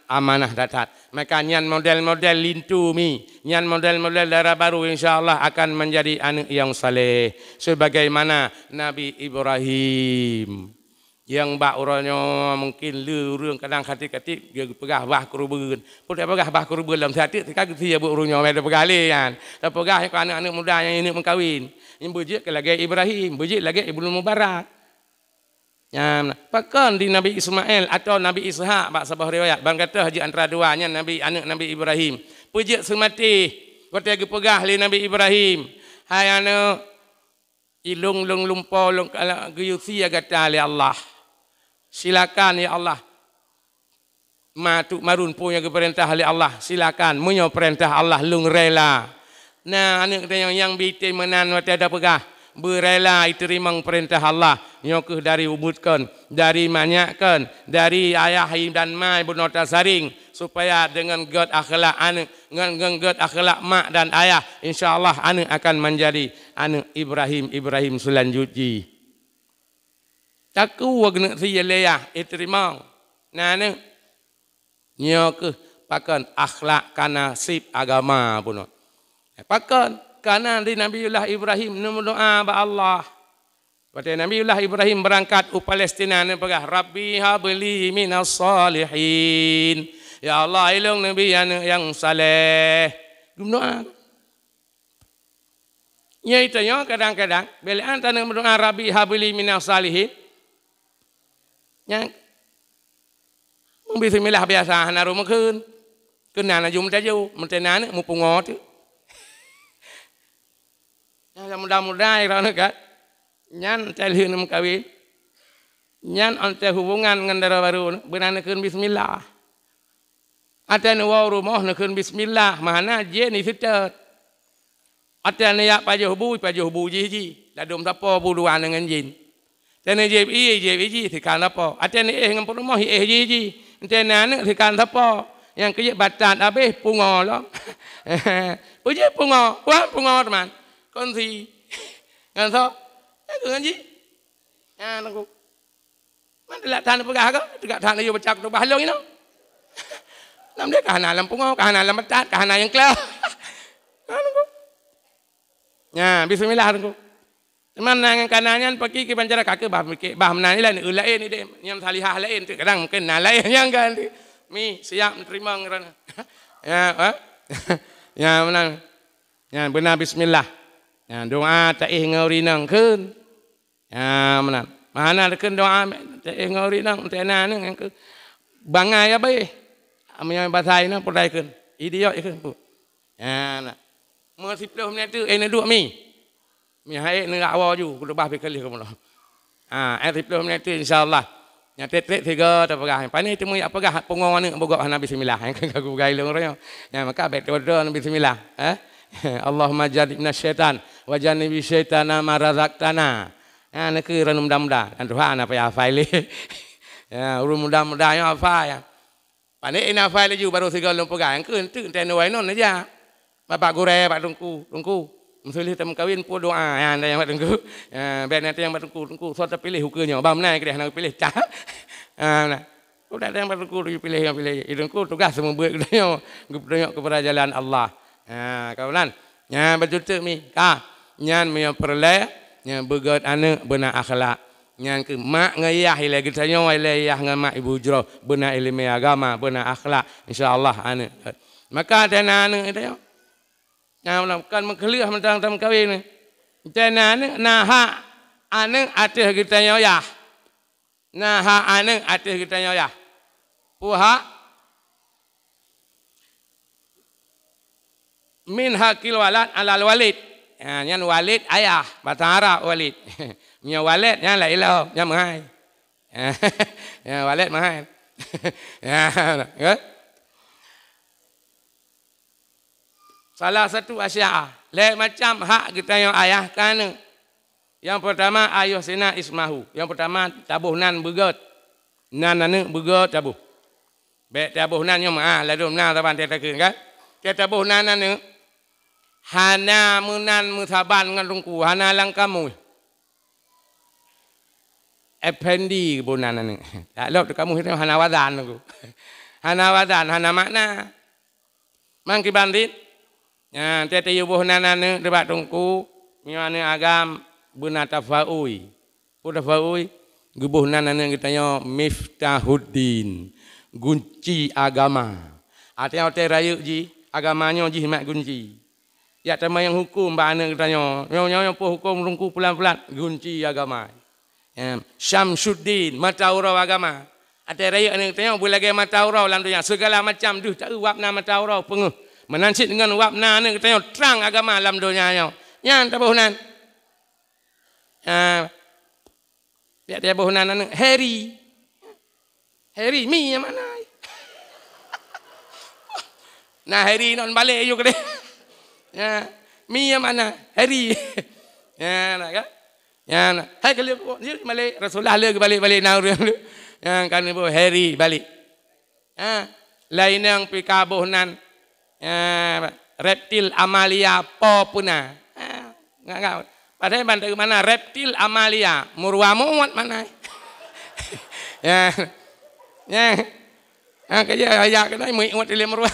Speaker 1: amanah datat. Maka nyan model-model lintu mi, nyan model-model darah baru insyaAllah akan menjadi anak yang saleh. Sebagaimana Nabi Ibrahim. Yang bak orangnya mungkin lurung kadang katik-katik dia pegah bah kurban. Pun dia pegah bah kurban dalam hati ketika dia buat orangnya ada pegah kan. Dan pegah ke anak-anak muda yang ini mengkawin. Yang bujik ke lagi Ibrahim, bujik lagi Ibnu Mubarak. Pakan di Nabi Ismail atau Nabi Ishak bak sebuah riwayat bang kata haji antara duanya anak Nabi Ibrahim. Pujik semati waktu pegah li Nabi Ibrahim. Hai anu ilung lumpo lung guyusi agata li Allah. Silakan ya Allah. Matuk marun punya perintah li Allah. Silakan munyo perintah Allah lung rela. Nah anak yang biti menan waktu ada pegah. Berela iterimang perintah Allah. Nyokuh dari ubudkan, dari manyakkan, dari ayah dan mai benota saring. Supaya dengan god akhlak anak, dengan god akhlak mak dan ayah. InsyaAllah anak akan menjadi anak Ibrahim selanjutnya. Taku wagna siya leyah iterimang. Nah anak. Nyokuh pakan akhlak kana sip agama pun. Pakan. Karena di Nabiullah Ibrahim berdoa kepada Allah. Pada Nabiullah Ibrahim berangkat ke Palestina dan pegah Rabbi habli minas salihin. Ya Allah ilung Nabi yang saleh. Berdoa. Ya itu ya kadang-kadang bila anda berdoa Rabbi habli minas salihin. Yang bismillah biasa naruh mungkin. Kenana jum tajau, mentenana mupungot. Yang mudah-mudah orang dekat, nyan telhin kawin, nyan ante hubungan dengan darah baru, benar nakun Bismillah. Ada nuwa rumah nakun Bismillah, mana je ni sitat. Ada niat pajuh bu ji, ladum tapo buluan dengan jin. Tena je iji thikan tapo. Ada ni dengan rumah ji, tena anak thikan tapo. Yang kerja batat habis pungo lo. Puji pungo, wah pungo teman. Con gì ngàn sao cái gì à nó cũng Mana lah tahan pegah ke? Dekat tahan ayo baca tu bahalong ini. Nam dia kahana lampung, kahana lambat, kahana yang kelah. Ya, bismillah tu. Teman yang kanannya pergi ke bancara kaki bah menani lain lain ni dia yang salihah lain tu kadang mungkin lain yang kan mi siap menerima ngerana. Ya, ya menang. Ya benar bismillah. Ya doa taih ngaurinang keun. Ya menang. Mana keun doa taih ngaurinang tena ni yang ke bangai apa eh. Amnya bahasa ini pudai keun. Idiot keun. Ya nak. Mau 10 minit tu ni duk mi. Mi hai ni awal ju ku lebah bekali kamu lah. 10 minit tu insyaallah. Nya tet-tet tiga tak pegah. Pani temu apa gah pengong ni bogok hana bismillah. Yang aku gai long royo. Ya maka bet doa bismillah. Allahumma jannibna syaitan wa jannibi syaitana ma razaqtana. Ya nak ranum mudah-mudah. Kan Tuhan apa ya hafal le. Ya urun mudah-mudah ya hafal ya. Pani ina hafal ju baru tiga long pegah. Yang keun tu ten wai non aja. Bapak gure pak tungku. Musuh tem kawin pu doa ya anda yang tunggu. Ben nanti yang tunggu suatu pilih hukumnya. Bam naik dia nak pilih cah. Nah. Udah yang tunggu pilih yang pilih. Tunggu tugas semua buat dia tengok kepada jalan Allah. Kawan. Nya berjuta mi. Nyan mi perle nya begat anak benar akhlak. Nyan ke mak ngayah ile kita nyo ile yah ngama ibu jro benar ilmu agama benar akhlak insyaallah anak. Maka ada anak itu yang kan mengkelih mentang tam kawin ni. Jana ni naha ane atih kita nyoyah. Naha ane atih kita nyoyah. Puha min hakil walad alal walid. Yang walid ayah bahasa Arab walid. Nya walid yang la ilah yang mahai. Ya walid mahai. Ya. Salah satu asya, lain macam hak kita yang ayah kan. Yang pertama ayah sina ismahu. Yang pertama tabuh nan begot. Nan begot tabuh. Baik tabuh nan yang lalu nan taban dia takkan kan. Dia tabuh nan hana munan musaban dengan tungku hana lang kamu. Effendi bunan nan. Tak lop kamu itu hana wadan aku. Hana wadan hana makna. Mangki bandit. Ya, tete yubuh nanane debat tungku, nyane agam buna tafaui. Udah faui, gubuh nanane kita nyo miftahuddin, kunci agama. Artinya hotel rayu ji, agamanya ji mak kunci. Ya tema yang hukum bana kita nyo po hukum tungku pelan-pelan, kunci agama. Ya, Syamsuddin, mata urau agama. Ada rayu ni kita nyo boleh lagi mata urau lantunya segala macam duh tak wapna mata urau penguh. Menansik dengan wapna ni kita terang agama dalam dunia nya. Yang tabuhnan. Dia tabuhnan ni Harry. Harry mi yang mana? Nah Harry non balik you ke dia. Ya, mi yang mana? Harry. Ya nak kan? Ya nak. Hai kalau dia balik Rasulullah le balik nau dia. Yang kan ibu Harry balik. Lain yang pikabuhnan reptil amalia popuna. Enggak. Padahal bantu mana reptil amalia murwa muat mana? Ya. Kerja ayak kedai muat ile murwa.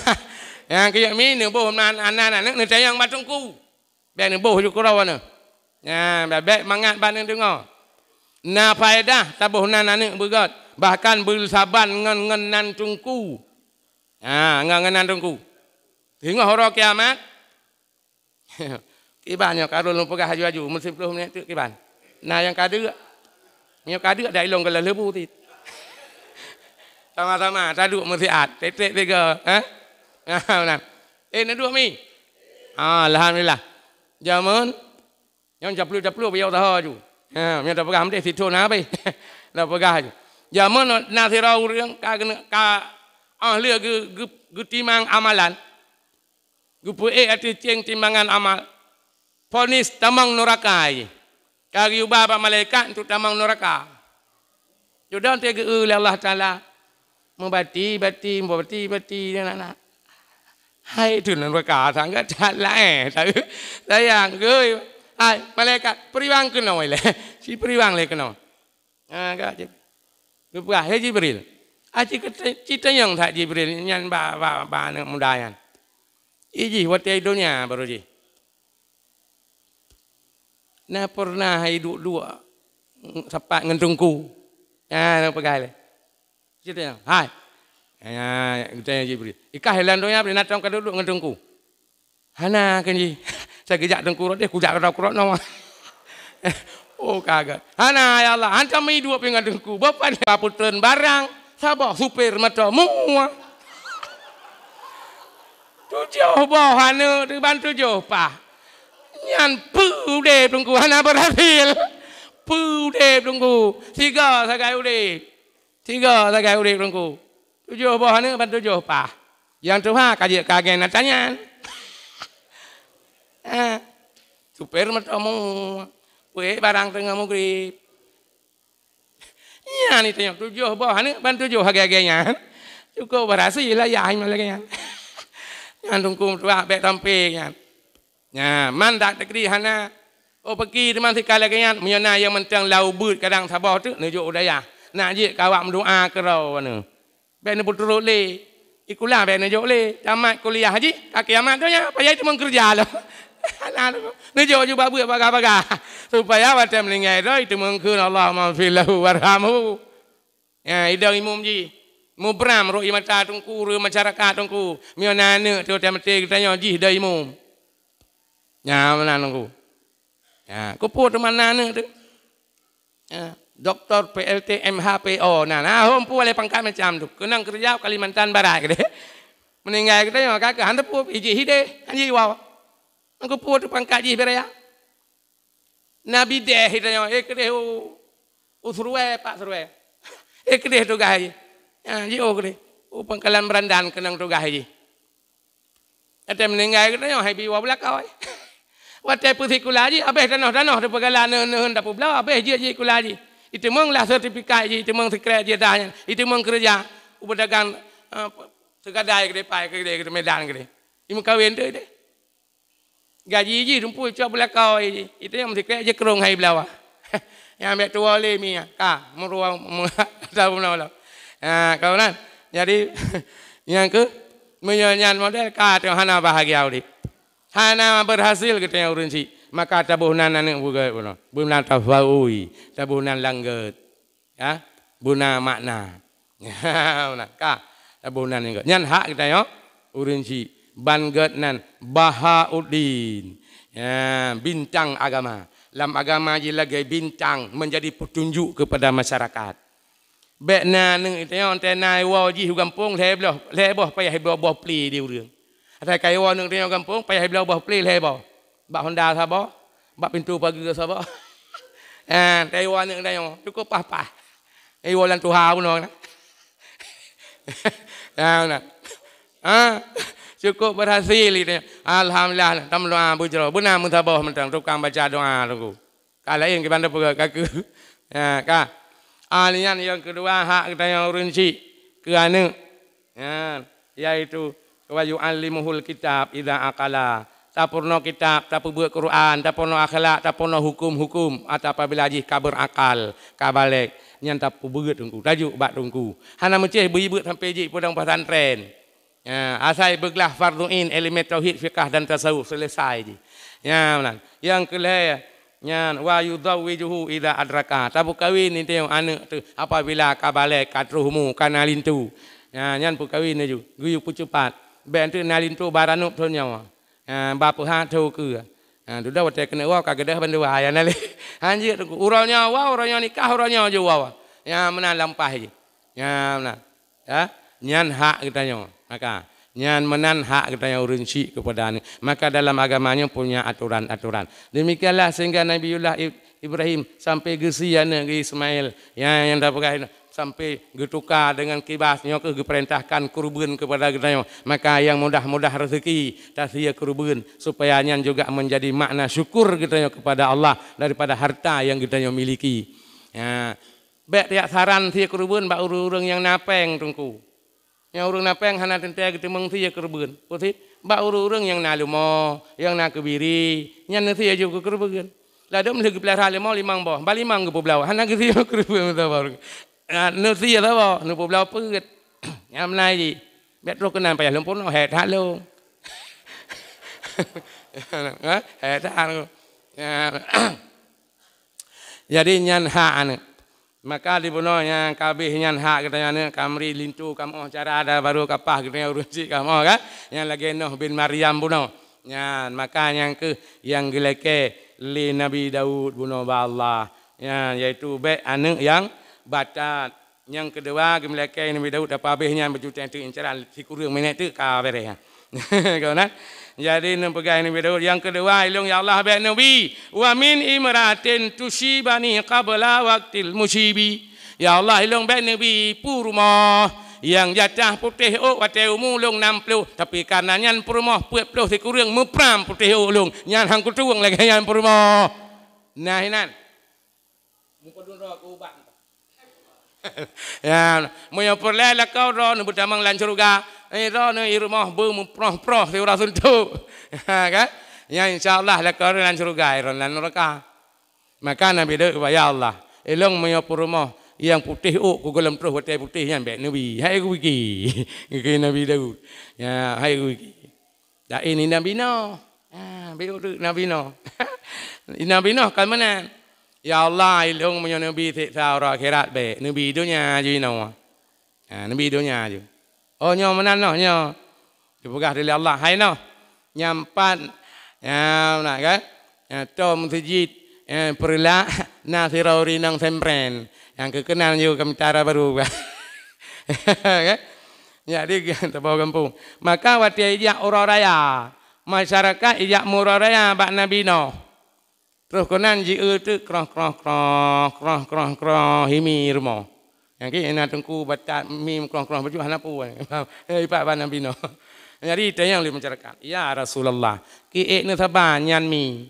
Speaker 1: Yang kerja mi ni boh anak-anak ni tayang batungku. Biar ni boh juga rawan. Ya, baik mangat banding dengar. Na faedah tabuh nanak begat. Bahkan bersaban ngan tungku. Ngan tungku. Tengok horor kiamat. Kibannya kalau lu pegah haju-haju mesti 10 minit tu kiban. Nah yang kada. Yang kada dak ilong kalau lebu ti. Sama-sama taduk mesti at. Tetek tiga, Nah. Ni dua mi. Alhamdulillah. Zaman yang japlu-japlu biar tahu ju. Yang dah pegah mesti situ nah bai. Dah pegah ju. Zaman nak sirau urang lia ge timang amalan. Gupu ati ceng timbangan amal. Ponis tamang neraka. Kari ubah ba malaikat untuk tamang neraka. Jodoh tege oleh Allah Taala. Membati nak. Hai tu neraka sangga jalan sayang geuy. Hai malaikat periwang kena we le. Si periwang le kena. Gak je. Lupa he Jibril. Aci cita yang tak Jibril nyan ba nak mudayan. Iji wate dunia baru ji. Na pernah hidup dua sepat ngentungku. Nak pegai le. Cita yang. Hai. Kita Jibril. Ikah helan dunia beri natang kaduduk ngentungku. Hana kan ji. Saya kejak dengkurut dia kujak kurut nama. Oh kaget. Hana ya Allah, hantam hidup dengan dengku. Bapak dia putren barang. Sabar supir mata muah. Tujuh bawah hana dibantu tujuh pa. Nyan pu deh dengku hana berhasil. Pu deh dengku. Tiga sagai udip. Tiga sagai udip dengku. Tujuh bawah hana bantu tujuh pa. Yang tu ha kaget nak tanya. Supir mata muah. Weh barang tengah mugrib. Ya ni tengok tujuh bawah ni bantu tujuh harga-harganya. Cukup berhasil lah ya hanya lagi kan. Yang tunggu tua bek tampil kan. Ya man tak tekri hana. Oh pergi teman si kala kan. Menyana yang mentang lau but kadang sabar tu nujuk udaya. Nak je kawak mendoa ke rau mana. Bek ni putu le. Ikulah bek nujuk le. Tamat kuliah haji. Kaki amat tu ya. Payah itu mengkerja lah. Nujuk juga buat baga-baga supaya pada meninggal itu itu mungkin Allah maafillahu warhamu. Ya idau imum ji mubram roi mata tungku ru masyarakat tungku mionana tu temate tanya ji dai imum. Ya mana tungku. Ya kuput mana tu. Ya Doktor PLT MHPO nah hom pu oleh pangkat macam tu. Kenang kerja Kalimantan Barat gitu. Meninggal kita yang kakak hantar pu iji hide anji wow. Aku puas tu pangkat je beraya. Nabi deh hitanya, kedeh usruwe pak surwe. Kedeh tu gah je. Ya, je kedeh. Pangkalan berandan kenang tu gah je. Ada meninggal kita yang happy wabla kau. Watai putih kulaji, abeh tanah tu pangkalan nehen dapu belau, abeh je kulaji. Itu menglah sertifikat je, itu meng sekret je dah. Itu meng kerja, upedagang segadai kedeh pai kedeh medan kedeh. Imu kawin tu deh. Gaji je tumpu cak belakau je. Itu yang mesti kaya je kerong hai belawah. Yang ambil tua le mi ka meruang tahu mana. Kau nan. Jadi yang ke menyanyian model ka tu hana bahagia urip. Hana berhasil kita yang urunci. Maka tabuhnan anak buga puno. Bunan tafaui, tabuhnan langget. Ya, buna makna. Ya, ka tabuhnan ingkat. Nyan hak kita yo urunci. Banget nan Bahauddin ya, bintang agama. Dalam agama je lagi bintang menjadi petunjuk kepada masyarakat. Bekna neng itu yang tenai waji kampung leboh payah boh pli di urang. Ada kaya neng tengok kampung payah boh pli leboh. Bak Honda sabo, bak pintu pagi sabo. Taiwan neng tengok cukup pah. Lan Tuhan pun nak. Cukup berhasil itu. Alhamdulillah. Tamluah bujro. Benar mutabah mentang. Tukang baca doa tu. Kalau yang kita pergi kaku. Ya, kak. Alian yang kedua hak kita yang urunci. Kerana. Ya, yaitu. Waju alimuhul kitab. Ida akala. Tak purno kitab. Tak buat Quran. Tak purno akhlak. Tak purno hukum-hukum. Atau apabila jih kabar akal. Kabalek. Yang tak buat tunggu. Tajuk bak tunggu. Hana menceh beri-beri sampai jih podang pesantren. Ya, asal bergelah farduin elemen tauhid fiqh dan tasawuf selesai je. Ya, benar. Yang kelih nya wa yudawwijuhu idza adraka. Tabu kawin ni tengok anak tu apabila kabalek katruhmu kanalin tu. Ya, nyan pu kawin ju. Guyu pu cepat. Ben tu nalin tu baranup tu nyawa. Bapa ha tu ke. Tu dah wate kena wa kagedah bandu ya nali. Anjir tu uranya wa uranya nikah uranya ju wa. Ya, menan lampah je. Ya, benar. Ya, nyan hak kita nyawa. Maka nyan menan hak kita yang urunci kepada ni. Maka dalam agamanya punya aturan-aturan. Demikianlah sehingga Nabiullah Ibrahim sampai gesiana ke Ismail yang dapat sampai getukar dengan kibasnya ke diperintahkan kurban kepada kita. Maka yang mudah-mudah rezeki tasya kurban supaya nyan juga menjadi makna syukur kita kepada Allah daripada harta yang kita miliki. Ya, baik tiap saran tasya kurban bak urang yang napeng tungku. Yang urang napeng hana tentai kita mengti ya kerben. Putih, bak urang yang nalumo, yang nak kebiri, yang nanti aja ke kerben. Lalu mesti pelihara limau limang boh, balimang ke pulau. Hana kita ya kerben betul. nu sia apa nu belau perut yang menai di bet terus kenal payah lumpur no het halo het halo jadi nyan hak anu maka di bunonya kabeh nyan hak katanya ne kamri lintu kamu cara ada baru kapah katanya urusi kamu kan yang lagi Nuh bin Maryam buno nyan maka yang ke yang geleke li Nabi Daud buno ba Allah ya yaitu be anu yang batat yang kedua gemleke Nabi Daud apa habisnya berjuta itu incaran si kurang minit tu ka beres kau nak jadi nempegai Nabi Daud yang kedua ilung ya Allah be Nabi wa min imratin tusibani qabla waqtil musibi ya Allah ilung be Nabi purma yang jatah putih wate umulung 60 tapi karenanya purma 40 si kurang mepram putih ulung nyan hang kutuang lagi nyan purma nah inan mukadun ro aku ubah ya moyo perle la kau ro nu butamang lan surga ro nu irmah bu proh si ora suntu kan ya insyaallah la kau lan surga ro lan neraka maka Nabi Daud ya Allah elong moyo purmo yang putih ku golem terus watai putih yang be Nabi hai ku iki Nabi Daud ya hai ku iki dak ini Nabi Nuh be Nabi Nuh Nabi Nuh kan mana ya Allah ilung punya Nabi thau ra akhirat be Nabi dunia je no Nabi dunia je oh nyo menan no nyo dipegah dari Allah hai no nyampan ya nak kan tom sejid perla nasirauri nang sempren yang kekenal juga kami baru kan jadi tabau kampung maka wati ijak ora raya masyarakat ijak murah raya bak Nabi Nuh terus konan ji tu kroh himir mo yang ki ena tengku batat mim kroh baju hanapu pak ban Nabi Nuh jadi itu yang li masyarakat ya Rasulullah ki ne saban nyan mi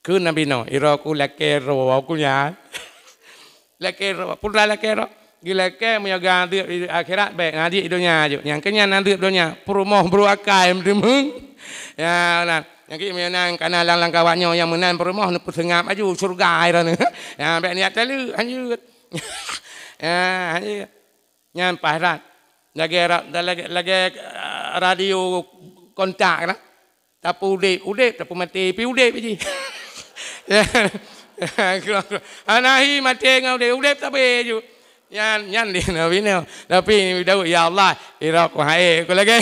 Speaker 1: ke Nabi Nuh ira ku lekero ku nya lekero putra lekero gileke menjaga di akhirat baik ngadi dunia je yang kenya nanti dunia perumoh beruakai mendemung ya nah yang kita menang karena lang kawannya yang menang perumah nu pusengap aju surga air ni ya baik niat telu anjut ya anjut nyan pahrat lagi radio kontak lah tapu udip tapu mati pi udip je ya anahi mati ngau udip tapi ju nyan di Nabi Nuh tapi Daud ya Allah ira ku hai ku lagi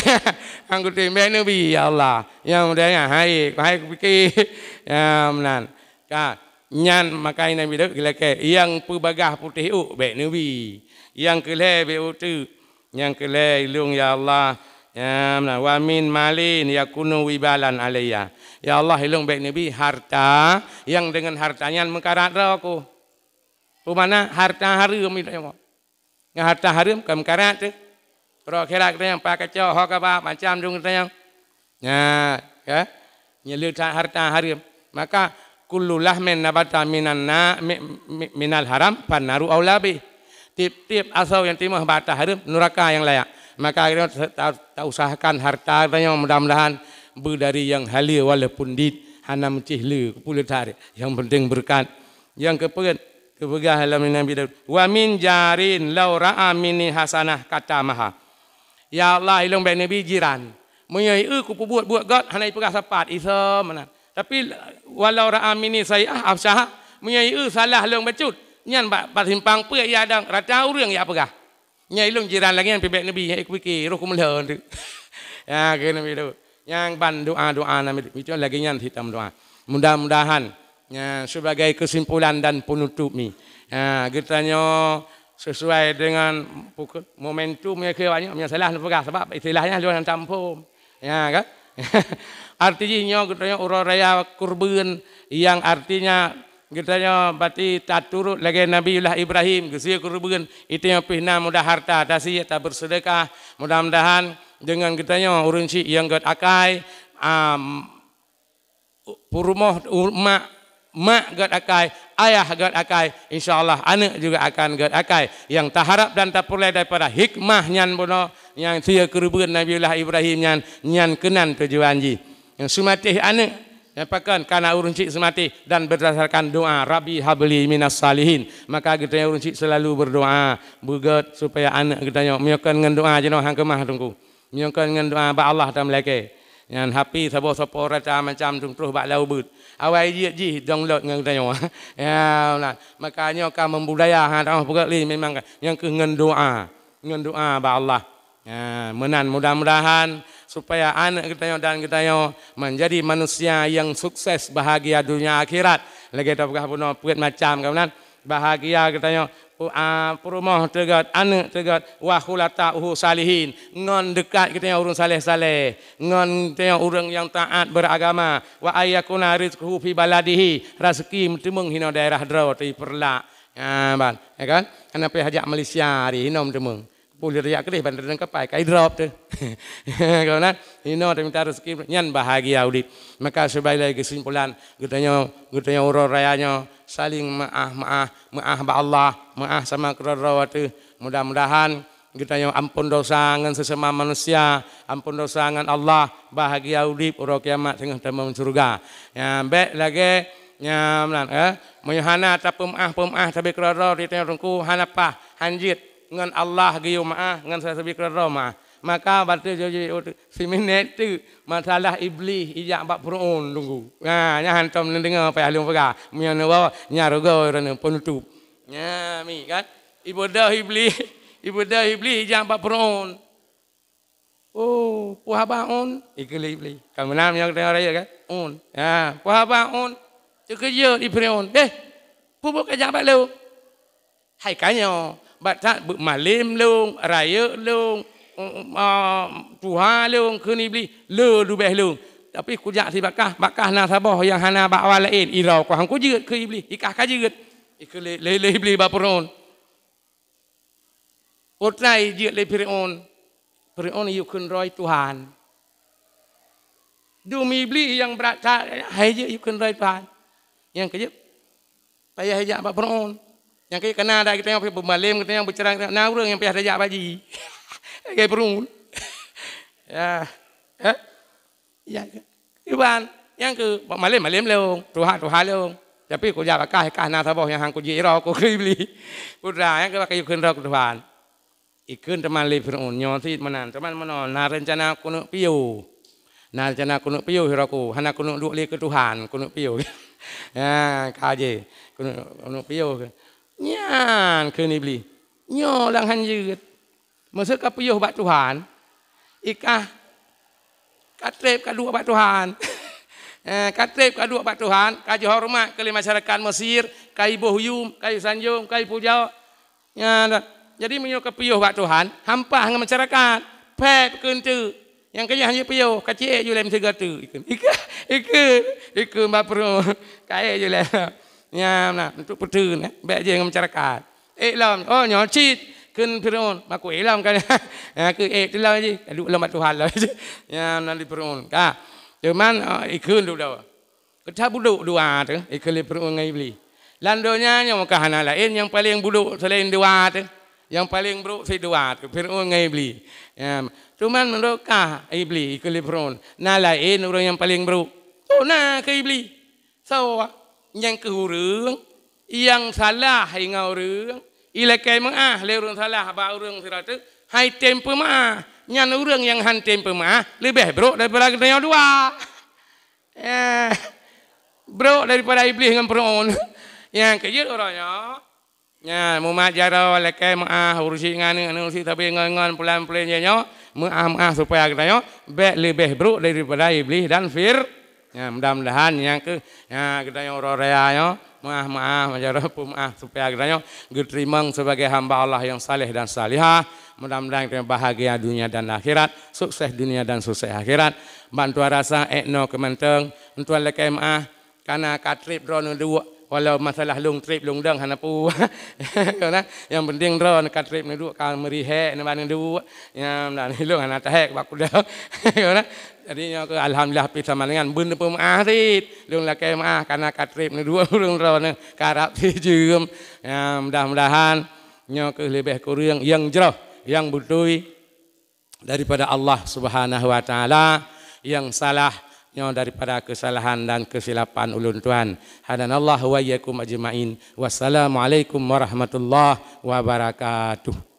Speaker 1: angku timbe Nabi ya Allah yang mudahnya hai ku fikir ya menan ka nyan makai Nabi Daud lagi yang pebagah putih baik Nabi yang kele be tu yang kele ilung ya Allah ya menan wa min malin yakunu wibalan alayya ya Allah ilung baik Nabi harta yang dengan hartanya mengkarat aku pemana harta harum itu yang harta harum kam karat tu ro akhirat yang pakai kacau hok apa macam dung yang ya nyelu harta harum maka kullu lahmin nabata minal haram panaru aulabi tip asal yang timah bata harum neraka yang layak maka kita usahakan harta yang mudah-mudahan berdari yang halal walaupun dit hana mencihlu puluh yang penting berkat yang kepegah dalam Nabi Daud wa min jarin law ra'a minni hasanah kata maha ya Allah ilung baik Nabi jiran menyai ku buat god hanai pegah sapat isa mana tapi walau ra'a minni sayah afsah menyai salah long bacut nyan bat simpang pe ya dang rata urang ya pegah nyai ilung jiran lagi yang baik Nabi ku fikir roh ku melon tu ya ke Nabi Daud yang ban doa Nabi itu lagi nyan hitam doa mudah-mudahan ya, sebagai kesimpulan dan penutup ni, kitanya sesuai dengan momentum yang kewanya, salah nak sebab istilahnya luar campur, ya kan? Artinya kitanya urang raya kurban yang artinya kitanya berarti tak turut lagi Nabiullah Ibrahim kesia kurban itu yang pihna mudah harta dasi tak bersedekah mudah-mudahan dengan kitanya urang si yang gat akai purmoh mak gad akai, ayah gad akai, insyaallah anak juga akan gad akai. Yang tak harap dan tak perlu daripada hikmah nyan bono yang sia kerubuan Nabiullah Ibrahim nyan kenan tujuan ji. Yang sumatih anak Apakan karena urun cik semati dan berdasarkan doa Rabbi habli minas salihin. Maka kita urun cik selalu berdoa bugat supaya anak kita miokan dengan doa je noh hang kemah tungku. Miokan dengan doa ba Allah tam leke. Yang happy sabo-sabo raca macam tung terus bak lau but. Awai ji download dengan kita ya nah. Makanya kau membudaya ha dah bugat li memang yang ke dengan doa ba Allah. Ya, menan mudah-mudahan supaya anak kita dan kita menjadi manusia yang sukses bahagia dunia akhirat. Lagi tak pun puat macam kawan bahagia kita perumah tegat anak tegat wa khulatahu salihin ngon dekat kita urang saleh-saleh ngon kita urang yang taat beragama wa ayyakuna rizquhu fi baladihi rezeki temung hina daerah draw ti perlak ban ya kan kenapa hajak Malaysia hari hinom temung boleh riak kedih bandar dan kapai kai drop tu. Kalau nak, ino ada minta rezeki nyan bahagia udip. Maka sebagai kesimpulan, gutanya urang rayanya saling maaf ba Allah, maaf sama keluarga tu. Mudah-mudahan gutanya ampun dosa ngan sesama manusia, ampun dosa ngan Allah, bahagia udip urang kiamat tengah temu surga. Ya, baik lagi nya menan menyahana ta pemaah tapi keluarga di tengah rungku hanapah hanjit ngan Allah giyo maah ngan saya sebi kerama maka batu joji si minit tu masalah iblis ijak bak perun tunggu nya hantam dengar apa alung pega mian wa nyarogo rene penutup nya mi kan ibadah iblis ijak bak perun oh puhabaun ikeli iblis kamu nam yang tengah raya kan ya puhabaun kerja di perun pupuk ijak bak lu hai kanyo baca malim long raya long tuha long keni beli le dubeh long tapi kujak si bakah nasabah yang hana bakwa lain irau ko hang kujeut ke iblis ikah kajeut ikele le iblis baperon otrai jeut le Fir'aun yukun roi Tuhan dumi iblis yang berata hai je yukun roi Tuhan yang kejep payah ajak baperon yang kaya kena ada kita yang pembalim kita yang bercerang nah urang yang payah dajak baji kayak perun ya iban yang ke malim leung tuha leung tapi ku jak kah na sabah yang hang ku jiro ku iblis pudra yang ke pakai yukun ro Tuhan ikun teman le perun nyoti menan teman na rencana kuno piu na rencana kuno piu hiraku hana kuno duk le ke Tuhan kuno piu ya kaje kuno piu nyan ke ni beli nyo lang hanjut maksud ka puyuh bak Tuhan ikah katrep kadua bak Tuhan katrep kadua bak Tuhan kaji hormat ke masyarakat Mesir kai bohyum kai sanjung kai pujau nya jadi menyo ka puyuh bak Tuhan hampah dengan masyarakat pep kentu yang kaya hanya puyuh kacik ju lem tiga tu ikun bak pro kai ju lem nya nah untuk petun baik je dengan masyarakat lam nyo cit kun Fir'aun maku lam kan ke lam je duk lam Tuhan lah nya nanti Fir'aun ka cuman ikun duk dah kita buduk dua tu ikun Fir'aun ngai beli landonya yang kahana lain yang paling buduk selain dua tu yang paling buruk si dua tu Fir'aun ngai beli cuman menurut kah iblis ikun Fir'aun nah lain orang yang paling buruk nah ke iblis so yang kehurung yang salah hai ngau reung ilakai maah le urang salah ba urang siratu hai tempe maah nyan urang yang han tempe maah lebih bro daripada kita dua bro daripada iblis dengan Fir'aun yang kejut orangnya nya mumat jaro lekai maah urusi ngane urusi tapi ngon pelan-pelan nya maah supaya kita lebih bro daripada iblis dan ya, mudah-mudahan yang ke kita yang orang raya maaf supaya kita diterima sebagai hamba Allah yang saleh dan salihah. Mudah-mudahan kita bahagia dunia dan akhirat, sukses dunia dan sukses akhirat. Bantu rasa ekno kementeng untuk lekai maaf karena katrip drone dua walau masalah lung trip lung deng hanapu yang penting drone katrip ni dua kan merihe ni ban dua yang dan lung hanata hek baku dah jadinya ke alhamdulillah pita malingan benda pemaah rit lung lakai maah karena katrip ni dua lung drone karap sijum ya mudah-mudahan nyo ke lebih kurang yang jauh yang betul daripada Allah Subhanahu wa taala yang salah banyaknya daripada kesalahan dan kesilapan ulun tuan. Hadanallahu wa iyyakum ajmain. Wassalamualaikum warahmatullahi wabarakatuh.